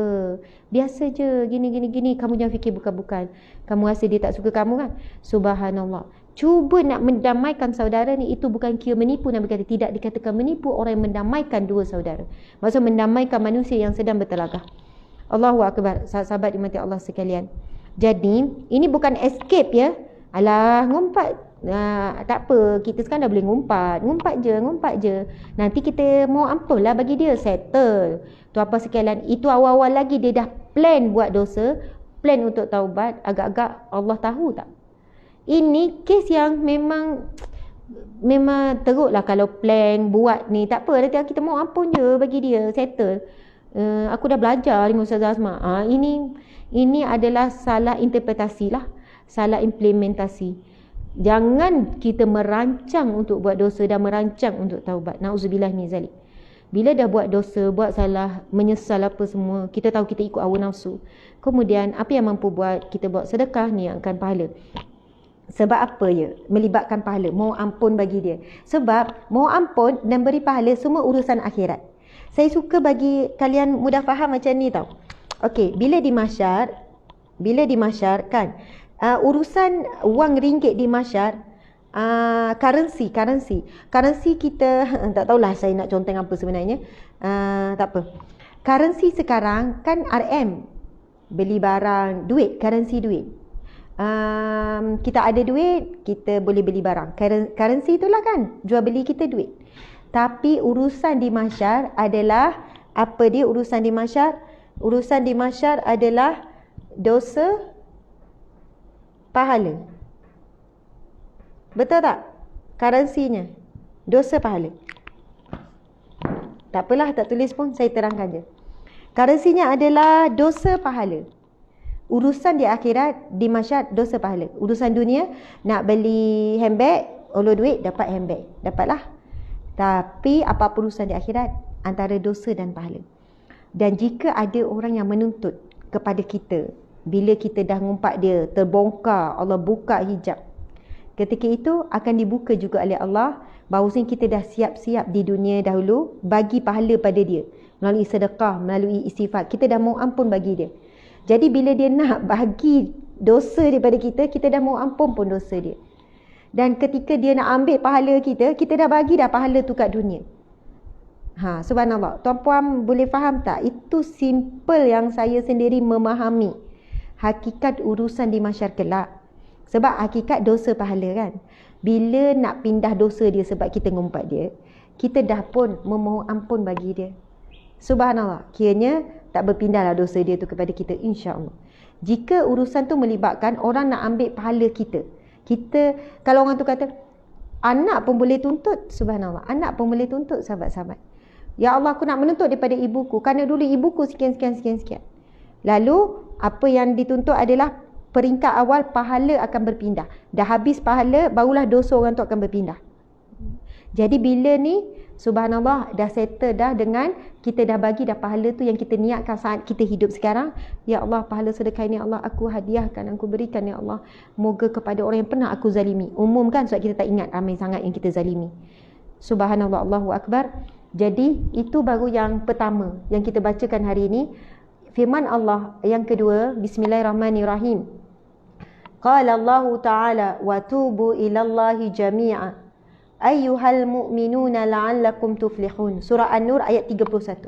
Biasa je, gini, kamu jangan fikir bukan-bukan. Kamu rasa dia tak suka kamu kan? Subhanallah. Cuba nak mendamaikan saudara ni, itu bukan kira menipu. Nabi kata tidak dikatakan menipu orang yang mendamaikan dua saudara. Maksud mendamaikan manusia yang sedang bertelagah. Allahu Akbar, sahabat dimati Allah sekalian. Jadi ini bukan escape ya. Alah, ngumpat. Tak apa, kita sekarang dah boleh ngumpat je. Nanti kita mau ampun lah bagi dia, settle. Tu apa sekalian, itu awal-awal lagi dia dah plan buat dosa, plan untuk taubat. Agak-agak Allah tahu tak? Ini kes yang memang teruk lah kalau plan buat ni. Tak apa, nanti kita mau ampun je bagi dia, settle. Aku dah belajar dengan Ustazah Asma. Ini adalah salah interpretasi lah, salah implementasi. Jangan kita merancang untuk buat dosa dan merancang untuk taubat. Na'udzubillah min zalik. Bila dah buat dosa, buat salah, menyesal apa semua, kita tahu kita ikut hawa nafsu. Kemudian apa yang mampu buat, kita buat sedekah ni yang akan pahala. Sebab apa ya? Melibatkan pahala, mau ampun bagi dia. Sebab mau ampun dan beri pahala semua urusan akhirat. Saya suka bagi kalian mudah faham macam ni tau. Okey, bila di mahsyar kan, urusan wang ringgit di mahsyar, currency kita tak tahulah saya nak conteng apa sebenarnya. Tak apa. Currency sekarang kan RM, beli barang, duit, currency duit. Kita ada duit, kita boleh beli barang. Currency itulah kan, jual beli kita duit. Tapi urusan di mahsyar adalah apa dia urusan di mahsyar? Urusan di mahsyar adalah dosa, pahala. Betul tak? Currency-nya dosa, pahala. Tak apalah, tak tulis pun, saya terangkan je. Currency-nya adalah dosa, pahala. Urusan di akhirat, di mahsyar, dosa, pahala. Urusan dunia, nak beli handbag, ulur duit, dapat handbag, dapatlah. Tapi apa urusan di akhirat, antara dosa dan pahala. Dan jika ada orang yang menuntut kepada kita, bila kita dah ngumpat dia, terbongkar, Allah buka hijab, ketika itu akan dibuka juga oleh Allah, bahawasanya kita dah siap-siap di dunia dahulu bagi pahala pada dia, melalui sedekah, melalui istighfar, kita dah mau ampun bagi dia. Jadi bila dia nak bagi dosa daripada kita, kita dah mau ampun pun dosa dia. Dan ketika dia nak ambil pahala kita, kita dah bagi dah pahala tu kat dunia. Subhanallah. Tuan-puan boleh faham tak? Itu simple yang saya sendiri memahami hakikat urusan di mahsyar kelak. Sebab hakikat dosa pahala kan. Bila nak pindah dosa dia sebab kita ngumpat dia, kita dah pun memohon ampun bagi dia. Subhanallah. Kiranya tak berpindahlah dosa dia tu kepada kita, insya-Allah. Jika urusan tu melibatkan orang nak ambil pahala kita, kalau orang tu kata anak pun boleh tuntut, subhanallah, anak pun boleh tuntut, sahabat-sahabat. Ya Allah, aku nak menuntut daripada ibuku, kerana dulu ibuku sekian. Lalu apa yang dituntut adalah peringkat awal, pahala akan berpindah. Dah habis pahala, barulah dosa orang tu akan berpindah. Jadi bila ni subhanallah dah settle dah dengan kita dah bagi dah pahala tu yang kita niatkan saat kita hidup sekarang. Ya Allah, pahala sedekah ini Allah aku hadiahkan, aku berikan ya Allah. Moga kepada orang yang pernah aku zalimi. Umum kan sebab kita tak ingat ramai sangat yang kita zalimi. Subhanallah, Allahu Akbar. Jadi itu baru yang pertama yang kita bacakan hari ini. Firman Allah yang kedua, bismillahirrahmanirrahim. Qala Allah Ta'ala wa tubu ilallahi jami'a ayyuhal mu'minuna la'allakum tuflihun. Surah An-Nur ayat 31.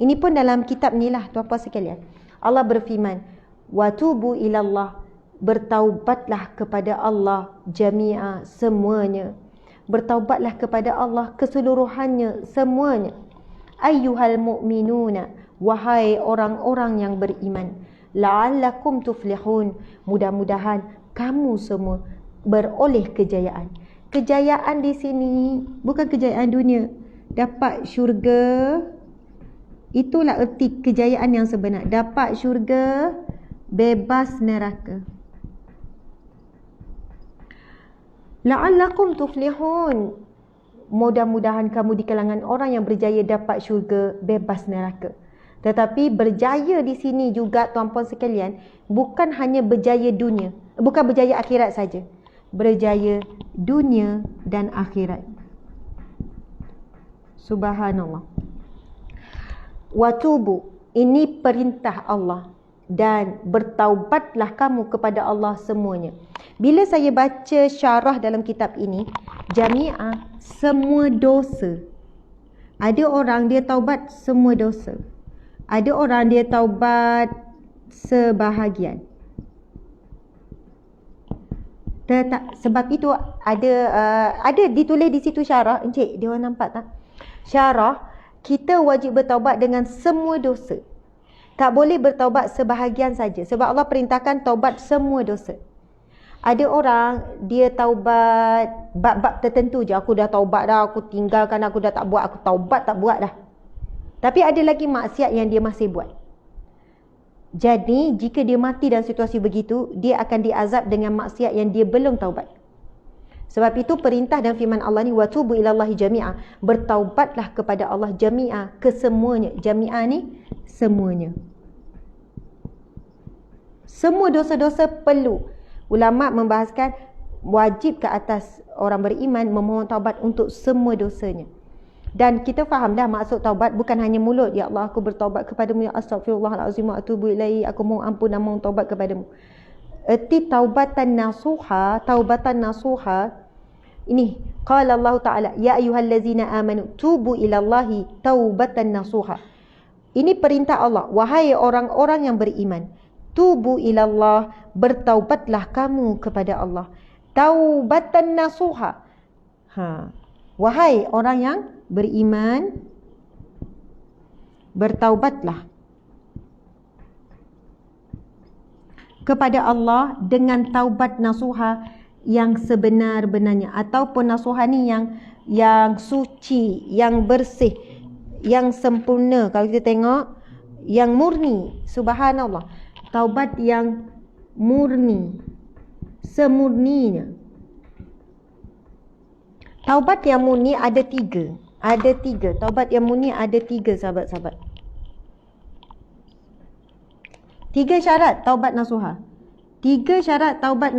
Ini pun dalam kitab ni lah tuan-puan sekalian. Allah berfirman, wa tubu ilallah, bertaubatlah kepada Allah jami'a, semuanya. Bertaubatlah kepada Allah keseluruhannya, semuanya. Ayyuhal mu'minuna, wahai orang-orang yang beriman, la'allakum tuflihun, mudah-mudahan kamu semua beroleh kejayaan. Kejayaan di sini bukan kejayaan dunia, dapat syurga. Itulah erti kejayaan yang sebenar. Dapat syurga, bebas neraka. La'allakum tuflihun, mudah-mudahan kamu di kalangan orang yang berjaya dapat syurga, bebas neraka. Tetapi berjaya di sini juga tuan-puan sekalian, bukan hanya berjaya dunia, bukan berjaya akhirat saja. Berjaya dunia dan akhirat. Subhanallah. Watubu, ini perintah Allah, dan bertaubatlah kamu kepada Allah semuanya. Bila saya baca syarah dalam kitab ini, jami'ah, semua dosa. Ada orang dia taubat semua dosa. Ada orang dia taubat sebahagian. Sebab itu ada ditulis di situ syarah. Encik, dia orang nampak tak? Syarah, kita wajib bertaubat dengan semua dosa. Tak boleh bertaubat sebahagian saja. Sebab Allah perintahkan taubat semua dosa. Ada orang dia taubat bab-bab tertentu je. Aku dah taubat dah, aku tinggalkan, aku dah tak buat, aku taubat tak buat dah. Tapi ada lagi maksiat yang dia masih buat. Jadi, jika dia mati dalam situasi begitu, dia akan diazab dengan maksiat yang dia belum taubat. Sebab itu perintah dan firman Allah ni, watubu ilallahi jami'a, bertaubatlah kepada Allah jami'a, kesemuanya. Jami'a ni semuanya. Semua dosa-dosa perlu. Ulama membahaskan wajib ke atas orang beriman memohon taubat untuk semua dosanya. Dan kita faham dah maksud taubat bukan hanya mulut. Ya Allah, aku bertaubat kepadamu, ya astaghfirullahalazim wa atubu ilaihi, aku mohon ampun dan mohon taubat kepadamu. Erti taubatan nasuha, ini qala Allah Ta'ala, ya ayyuhallazina amanu tubu ilallahi taubatan nasuha. Ini perintah Allah, wahai orang-orang yang beriman, tubu ilallah, bertaubatlah kamu kepada Allah, taubatan nasuha. Wahai orang yang beriman, bertaubatlah kepada Allah dengan taubat nasuha yang sebenar-benarnya, ataupun nasuha ni yang suci, yang bersih, yang sempurna. Kalau kita tengok, yang murni. Subhanallah, taubat yang murni, semurninya. Taubat yang murni ada tiga. Taubat yang murni ada tiga, sahabat-sahabat. 3 syarat taubat nasuha. 3 syarat taubat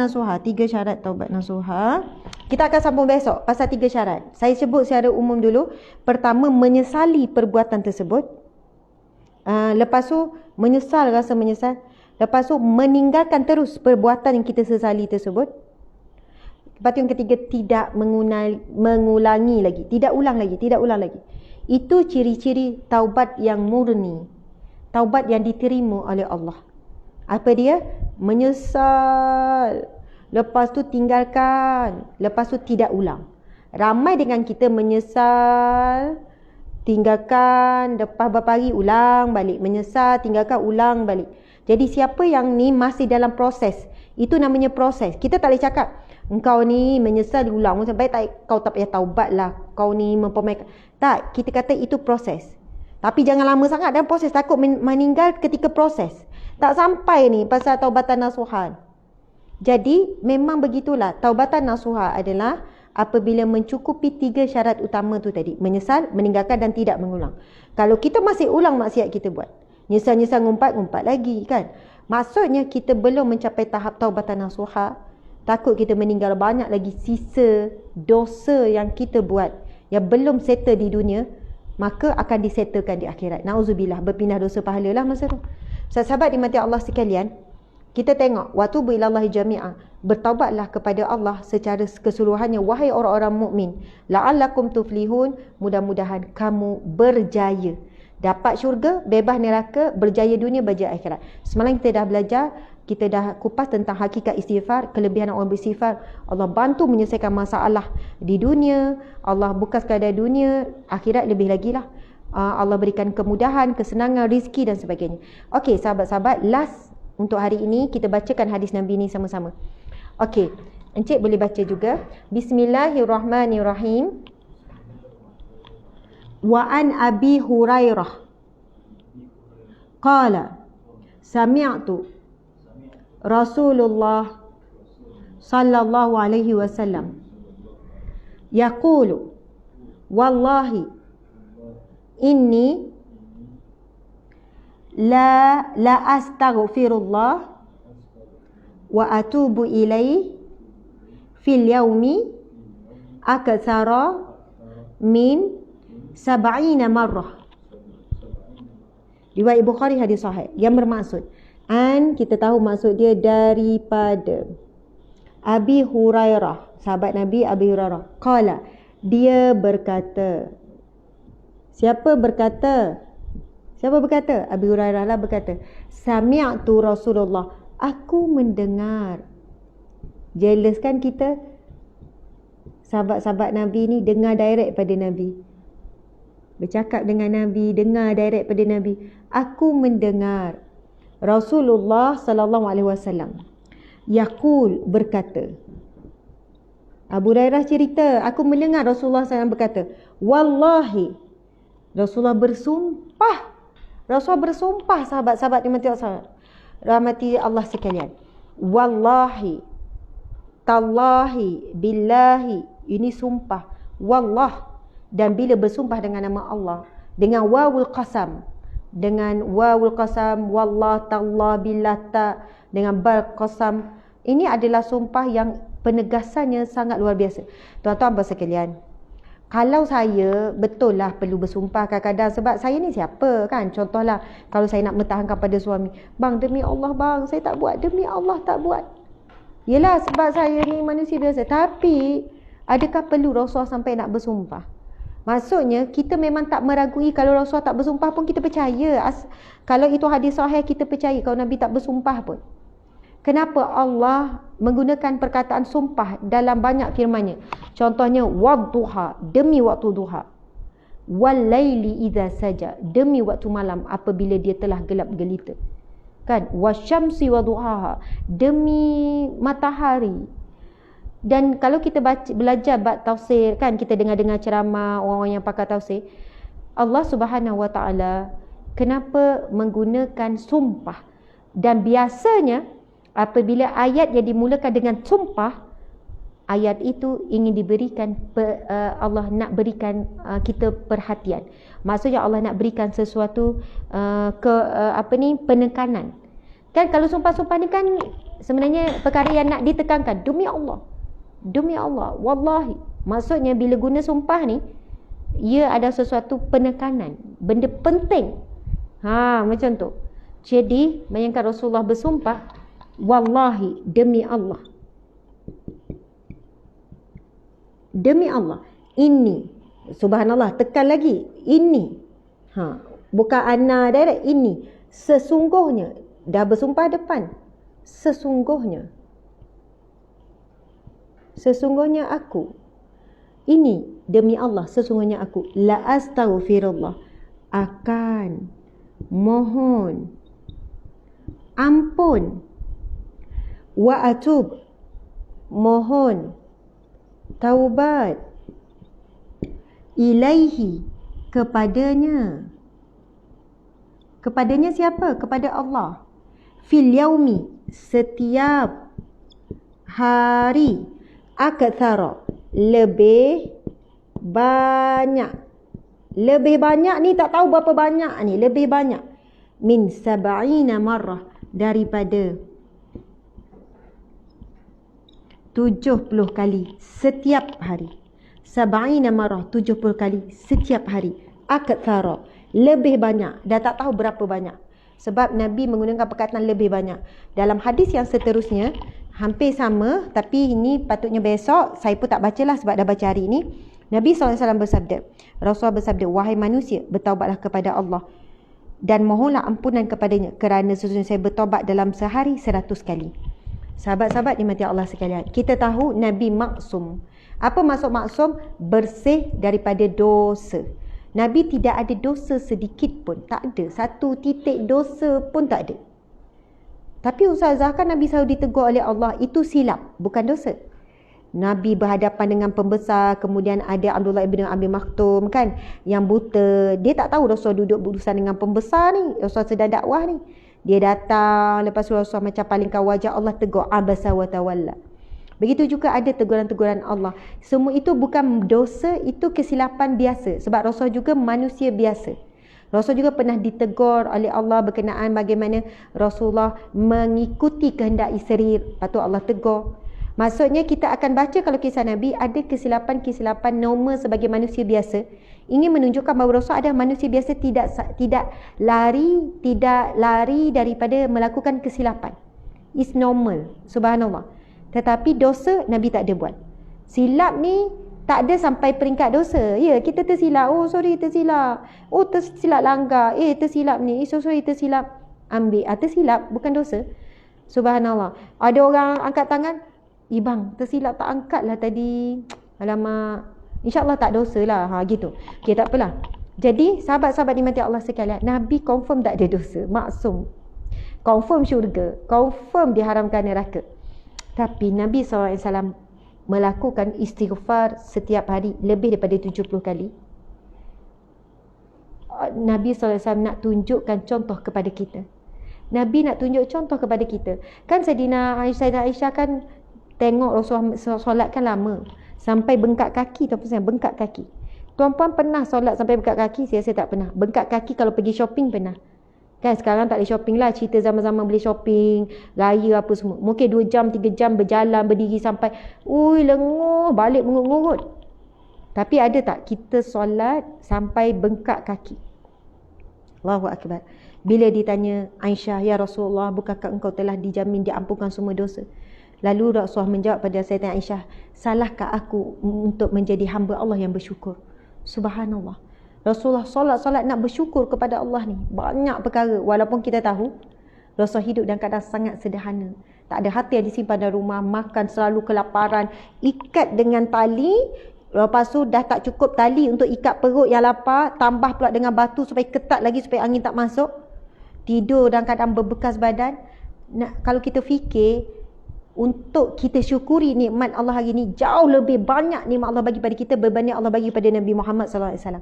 nasuha. Kita akan sambung besok pasal 3 syarat. Saya sebut secara umum dulu. Pertama, menyesali perbuatan tersebut. Lepas tu, rasa menyesal. Lepas tu, meninggalkan terus perbuatan yang kita sesali tersebut. Lepas tu yang ketiga, tidak mengulangi lagi. Tidak ulang lagi. Itu ciri-ciri taubat yang murni. Taubat yang diterima oleh Allah. Apa dia? Menyesal. Lepas tu tinggalkan. Lepas tu tidak ulang. Ramai dengan kita menyesal, tinggalkan, lepas beberapa hari ulang balik. Menyesal, tinggalkan, ulang balik. Jadi siapa yang ni masih dalam proses, itu namanya proses. Kita tak boleh cakap, engkau ni menyesal diulang, sampai kau tak payah taubat lah, kau ni mempermainkan. Tak, kita kata itu proses. Tapi jangan lama sangat dalam proses, takut meninggal ketika proses. Tak sampai ni pasal taubatan nasuha. Jadi memang begitulah, taubatan nasuha adalah apabila mencukupi 3 syarat utama tu tadi. Menyesal, meninggalkan dan tidak mengulang. Kalau kita masih ulang maksiat kita buat, nyesal-nyesal, ngumpat lagi kan, maksudnya kita belum mencapai tahap taubatan nasuha. Takut kita meninggal, banyak lagi sisa dosa yang kita buat yang belum settle di dunia, maka akan disettlekan di akhirat. Nauzubillah, berpindah dosa pahala lah masa tu. Sahabat dimati Allah sekalian, kita tengok watubu ilallahi jami'ah, bertaubatlah kepada Allah secara keseluruhannya wahai orang-orang mukmin, la'allakum tuflihun, mudah-mudahan kamu berjaya, dapat syurga, bebas neraka, berjaya dunia, berjaya akhirat. Semalam kita dah belajar, kita dah kupas tentang hakikat istighfar, kelebihan orang beristighfar. Allah bantu menyelesaikan masalah di dunia, Allah bukan sekadar dunia, akhirat lebih lagi lah. Allah berikan kemudahan, kesenangan, rizki dan sebagainya. Okey, sahabat-sahabat, last untuk hari ini kita bacakan hadis Nabi ni sama-sama. Okey, encik boleh baca juga. Bismillahirrahmanirrahim. Wa an Abi Hurairah qala sami'tu Rasulullah sallallahu alaihi wasallam yaqulu wallahi inni la astaghfirullah wa atubu ilaihi fil yaumi aktsara min 70 marrah. Riwayat Bukhari, hadis sahih. Yang bermaksud, kita tahu maksud dia daripada Abi Hurairah, sahabat Nabi Abi Hurairah. Qala, dia berkata. Siapa berkata? Abi Hurairah lah berkata, sami'tu Rasulullah, aku mendengar. Jealous kan kita? Sahabat-sahabat Nabi ni dengar direct pada Nabi, bercakap dengan Nabi, dengar direct pada Nabi. Aku mendengar Rasulullah sallallahu alaihi wasallam yaqul, berkata. Abu Hurairah cerita, aku mendengar Rasulullah SAW berkata, wallahi, Rasulullah bersumpah. Sahabat-sahabat rahmati Allah sekalian. Wallahi, tallahi, billahi, ini sumpah. Wallah, dan bila bersumpah dengan nama Allah, dengan wawul qasam, wallah, tallah, billah, ta, dengan bal qasam, ini adalah sumpah yang penegasannya sangat luar biasa. Tuan-tuan sekalian, kalau saya betul lah perlu bersumpah kadang-kadang, sebab saya ni siapa kan. Contohlah, kalau saya nak mempertahankan pada suami, bang, demi Allah bang, saya tak buat, demi Allah tak buat. Yelah, sebab saya ni manusia biasa. Tapi adakah perlu Rasulullah sampai nak bersumpah? Maksudnya kita memang tak meragui. Kalau Rasulullah tak bersumpah pun kita percaya. Kalau itu hadis sahih, kita percaya. Kalau Nabi tak bersumpah pun. Kenapa Allah menggunakan perkataan sumpah dalam banyak firman-Nya? Contohnya, wadduha, demi waktu duha. Walaili idza saja, demi waktu malam apabila dia telah gelap gelita. Kan? Wasyamsi waduhaha, demi matahari. Dan kalau kita belajar bab tafsir kan, kita dengar-dengar ceramah orang-orang yang pakar tafsir, Allah Subhanahu Wa Taala kenapa menggunakan sumpah? Dan biasanya apabila ayat yang dimulakan dengan sumpah, ayat itu ingin diberikan Allah nak berikan kita perhatian. Maksudnya Allah nak berikan sesuatu penekanan. Kan kalau sumpah-sumpah ni kan sebenarnya perkara yang nak ditekankan. Demi Allah, wallahi. Maksudnya bila guna sumpah ni, ia ada sesuatu penekanan, benda penting. Macam tu. Jadi bayangkan Rasulullah bersumpah, wallahi, demi Allah. Demi Allah. Ini, subhanallah, tekan lagi. Ini. Bukan ana direct, ini. Sesungguhnya, dah bersumpah depan. Sesungguhnya aku, ini demi Allah, sesungguhnya aku, la astaghfirullah, akan mohon ampun, wa atub, mohon taubat, ilaihi, kepadanya. Kepadanya siapa? Kepada Allah. Fil yaumi, setiap hari, aktsara, lebih banyak. Lebih banyak ni tak tahu berapa banyak ni. Lebih banyak. Min 70 marrah. Daripada 70 kali setiap hari. 70 marrah, 70 kali setiap hari. Aktsara, lebih banyak. Dah tak tahu berapa banyak. Sebab Nabi menggunakan perkataan lebih banyak. Dalam hadis yang seterusnya, hampir sama, tapi ini patutnya besok. Saya pun tak bacalah sebab dah baca hari ini. Nabi SAW bersabda, Rasulullah bersabda, wahai manusia, bertaubatlah kepada Allah dan mohonlah ampunan kepadanya, kerana sesungguhnya saya bertaubat dalam sehari 100 kali. Sahabat-sahabat dimati Allah sekalian, kita tahu Nabi maksum. Apa maksud maksum? Bersih daripada dosa. Nabi tidak ada dosa sedikit pun. Tak ada. Satu titik dosa pun tak ada. Tapi Ustazah, kan Nabi selalu ditegur oleh Allah, itu silap, bukan dosa. Nabi berhadapan dengan pembesar, kemudian ada Abdullah ibn Abi Maktum kan, yang buta. Dia tak tahu Rasul duduk berurusan dengan pembesar ni. Rasul sedang dakwah ni. Dia datang, lepas tu Rasul macam palingkan wajah, Allah tegur, abasa wa tawalla. Begitu juga ada teguran-teguran Allah. Semua itu bukan dosa, itu kesilapan biasa. Sebab Rasul juga manusia biasa. Rasul juga pernah ditegur oleh Allah berkenaan bagaimana Rasulullah mengikuti kehendak isteri. Lepas tu Allah tegur. Maksudnya kita akan baca kalau kisah Nabi ada kesilapan-kesilapan normal sebagai manusia biasa. Ingin menunjukkan bahawa Rasul adalah manusia biasa, tidak lari daripada melakukan kesilapan. It's normal. Subhanallah. Tetapi dosa Nabi tak ada buat. Silap ni tak ada sampai peringkat dosa. Ya, kita tersilap. Oh, sorry tersilap. Oh, tersilap langgar. Tersilap ni. Sorry tersilap. Ambil. Tersilap bukan dosa. Subhanallah. Ada orang angkat tangan. Bang, tersilap tak angkat lah tadi. Alamak. InsyaAllah tak dosa lah. Gitu. Okay, tak apalah. Jadi, sahabat-sahabat dimati Allah sekalian, Nabi confirm tak ada dosa. Maksum. Confirm syurga. Confirm diharamkan neraka. Tapi Nabi SAW melakukan istighfar setiap hari lebih daripada 70 kali. Nabi SAW nak tunjukkan contoh kepada kita. Nabi nak tunjuk contoh kepada kita. Kan Sayyidina Aisyah kan tengok Rasulullah solat kan lama. Sampai bengkak kaki. Bengkak kaki. Tuan-puan pernah solat sampai bengkak kaki? Saya rasa tak pernah. Bengkak kaki kalau pergi shopping pernah. Kan sekarang tak boleh shopping lah. Cerita zaman-zaman boleh shopping, raya apa semua. Mungkin 2 jam, 3 jam berjalan, berdiri sampai, lenguh, balik mengut-ngut. Tapi ada tak kita solat sampai bengkak kaki? Allahu Akbar. Bila ditanya Aisyah, ya Rasulullah, bukankah engkau telah dijamin diampunkan semua dosa? Lalu Rasulullah menjawab pada Sayyidah Aisyah, salahkah aku untuk menjadi hamba Allah yang bersyukur? Subhanallah. Rasulullah solat nak bersyukur kepada Allah ni. Banyak perkara. Walaupun kita tahu Rasul hidup dalam keadaan sangat sederhana. Tak ada harta yang disimpan dalam rumah. Makan selalu kelaparan. Ikat dengan tali. Lepas tu dah tak cukup tali untuk ikat perut yang lapar. Tambah pula dengan batu supaya ketat lagi supaya angin tak masuk. Tidur dalam keadaan berbekas badan. Kalau kita fikir, untuk kita syukuri nikmat Allah hari ni, jauh lebih banyak nikmat Allah bagi pada kita berbanding Allah bagi pada Nabi Muhammad SAW.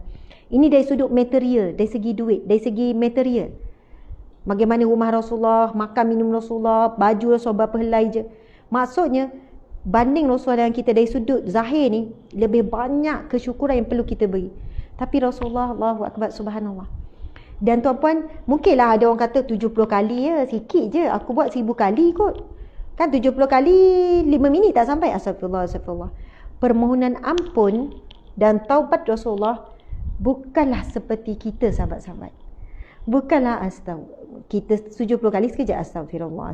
Ini dari sudut material, dari segi duit, dari segi material. Bagaimana rumah Rasulullah, makan minum Rasulullah, baju Rasulullah berapa helai je. Maksudnya, banding Rasulullah dengan kita dari sudut zahir ni, lebih banyak kesyukuran yang perlu kita beri. Tapi Rasulullah, Allahu Akbar, subhanallah. Dan tuan-puan, mungkinlah ada orang kata 70 kali ya, sikit je. Aku buat 1000 kali kot. Kan 70 kali 5 minit tak sampai. Astagfirullah. Permohonan ampun dan taubat Rasulullah bukanlah seperti kita, sahabat-sahabat. Bukanlah kita 70 kali sekejap astagfirullah.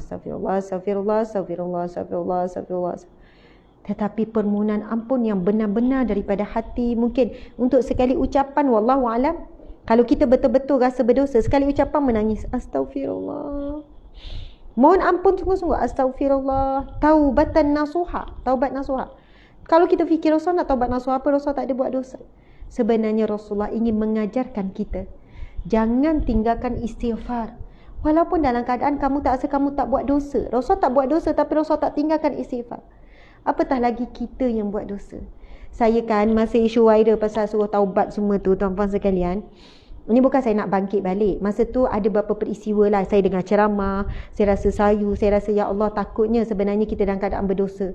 Tetapi permohonan ampun yang benar-benar daripada hati. Mungkin untuk sekali ucapan, wallahu alam, kalau kita betul-betul rasa berdosa, sekali ucapan menangis, astagfirullah. Mohon ampun sungguh-sungguh, astagfirullah. Taubatan nasuha. Taubat nasuha. Kalau kita fikir Rasulullah nak taubat nasuha apa, Rasulullah tak ada buat dosa. Sebenarnya Rasulullah ingin mengajarkan kita, jangan tinggalkan istighfar. Walaupun dalam keadaan kamu tak rasa kamu tak buat dosa. Rasulullah tak buat dosa, tapi Rasulullah tak tinggalkan istighfar. Apatah lagi kita yang buat dosa. Saya kan masih isu viral pasal suruh taubat semua tu, tuan-tuan sekalian. Ini bukan saya nak bangkit balik. Masa tu ada beberapa peristiwa lah. Saya dengar ceramah, saya rasa sayu, saya rasa ya Allah, takutnya sebenarnya kita dalam keadaan berdosa.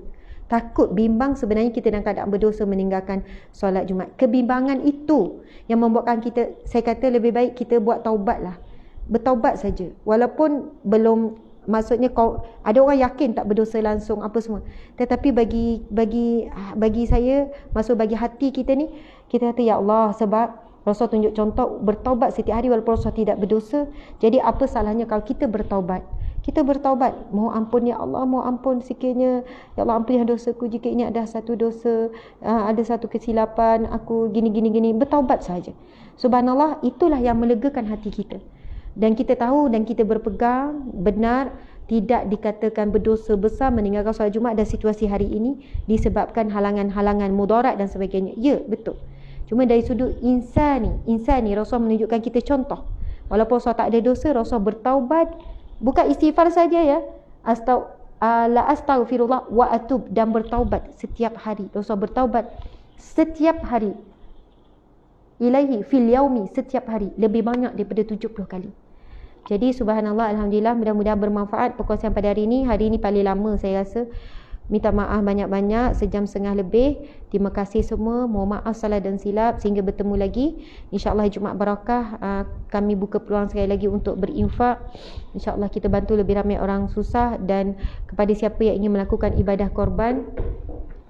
Takut, bimbang sebenarnya kita dalam keadaan berdosa meninggalkan solat Jumaat. Kebimbangan itu yang membuatkan kita, saya kata lebih baik kita buat taubat lah. Bertaubat saja. Walaupun belum, maksudnya ada orang yakin tak berdosa langsung apa semua. Tetapi bagi saya, maksud bagi hati kita ni, kita kata ya Allah, sebab Rasul tunjuk contoh bertaubat setiap hari walaupun Rasul tidak berdosa. Jadi apa salahnya kalau kita bertaubat? Kita bertaubat, mohon ampun ya Allah, mohon ampun sekiranya ya Allah ampunilah dosaku jika ini ada satu dosa, ada satu kesilapan, aku gini. Bertaubat saja. Subhanallah, itulah yang melegakan hati kita. Dan kita tahu dan kita berpegang benar tidak dikatakan berdosa besar meninggalkan solat Jumaat dan situasi hari ini disebabkan halangan-halangan mudarat dan sebagainya. Ya, betul. Cuma dari sudut insani Rasul menunjukkan kita contoh. Walaupun Rasul tak ada dosa, Rasul bertaubat. Bukan istighfar saja ya. La astaghfirullah wa atub, dan bertaubat setiap hari. Rasul bertaubat setiap hari. Ilaihi fil yaumi, setiap hari, lebih banyak daripada 70 kali. Jadi subhanallah, alhamdulillah, mudah-mudahan bermanfaat perkongsian pada hari ini. Hari ini paling lama saya rasa. Minta maaf banyak-banyak, 1.5 jam lebih. Terima kasih semua. Mohon maaf salah dan silap. Sehingga bertemu lagi, InsyaAllah Jumaat Barakah. Kami buka peluang sekali lagi untuk berinfak. InsyaAllah kita bantu lebih ramai orang susah. Dan kepada siapa yang ingin melakukan ibadah korban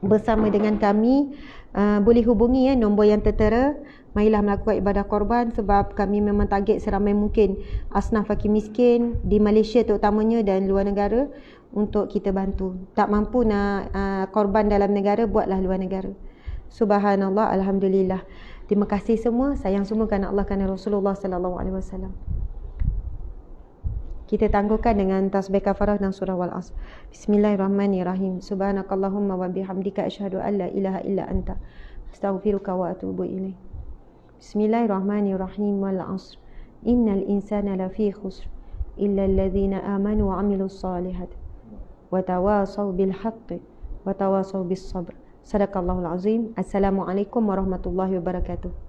bersama dengan kami, boleh hubungi nombor yang tertera. Marilah melakukan ibadah korban, sebab kami memang target seramai mungkin asnaf fakir miskin di Malaysia terutamanya dan luar negara untuk kita bantu. Tak mampu nak korban dalam negara, buatlah luar negara. Subhanallah, alhamdulillah. Terima kasih semua. Sayang semua kerana Allah, kerana Rasulullah sallallahu alaihi wasallam. Kita tangguhkan dengan tasbih kafarah dan surah Wal Asr. Bismillahirrahmanirrahim. Subhanakallahumma wa bihamdika asyhadu an la ilaha illa anta astaghfiruka wa atubu ilaik. Bismillahirrahmanirrahim. Wal Asr. Innal insana lafi khusr illa alladhina amanu wa amilus solihat wa tawasaw bil haqqi wa tawasaw bis sabr. Sadaqallahul azim. Assalamualaikum warahmatullahi wabarakatuh.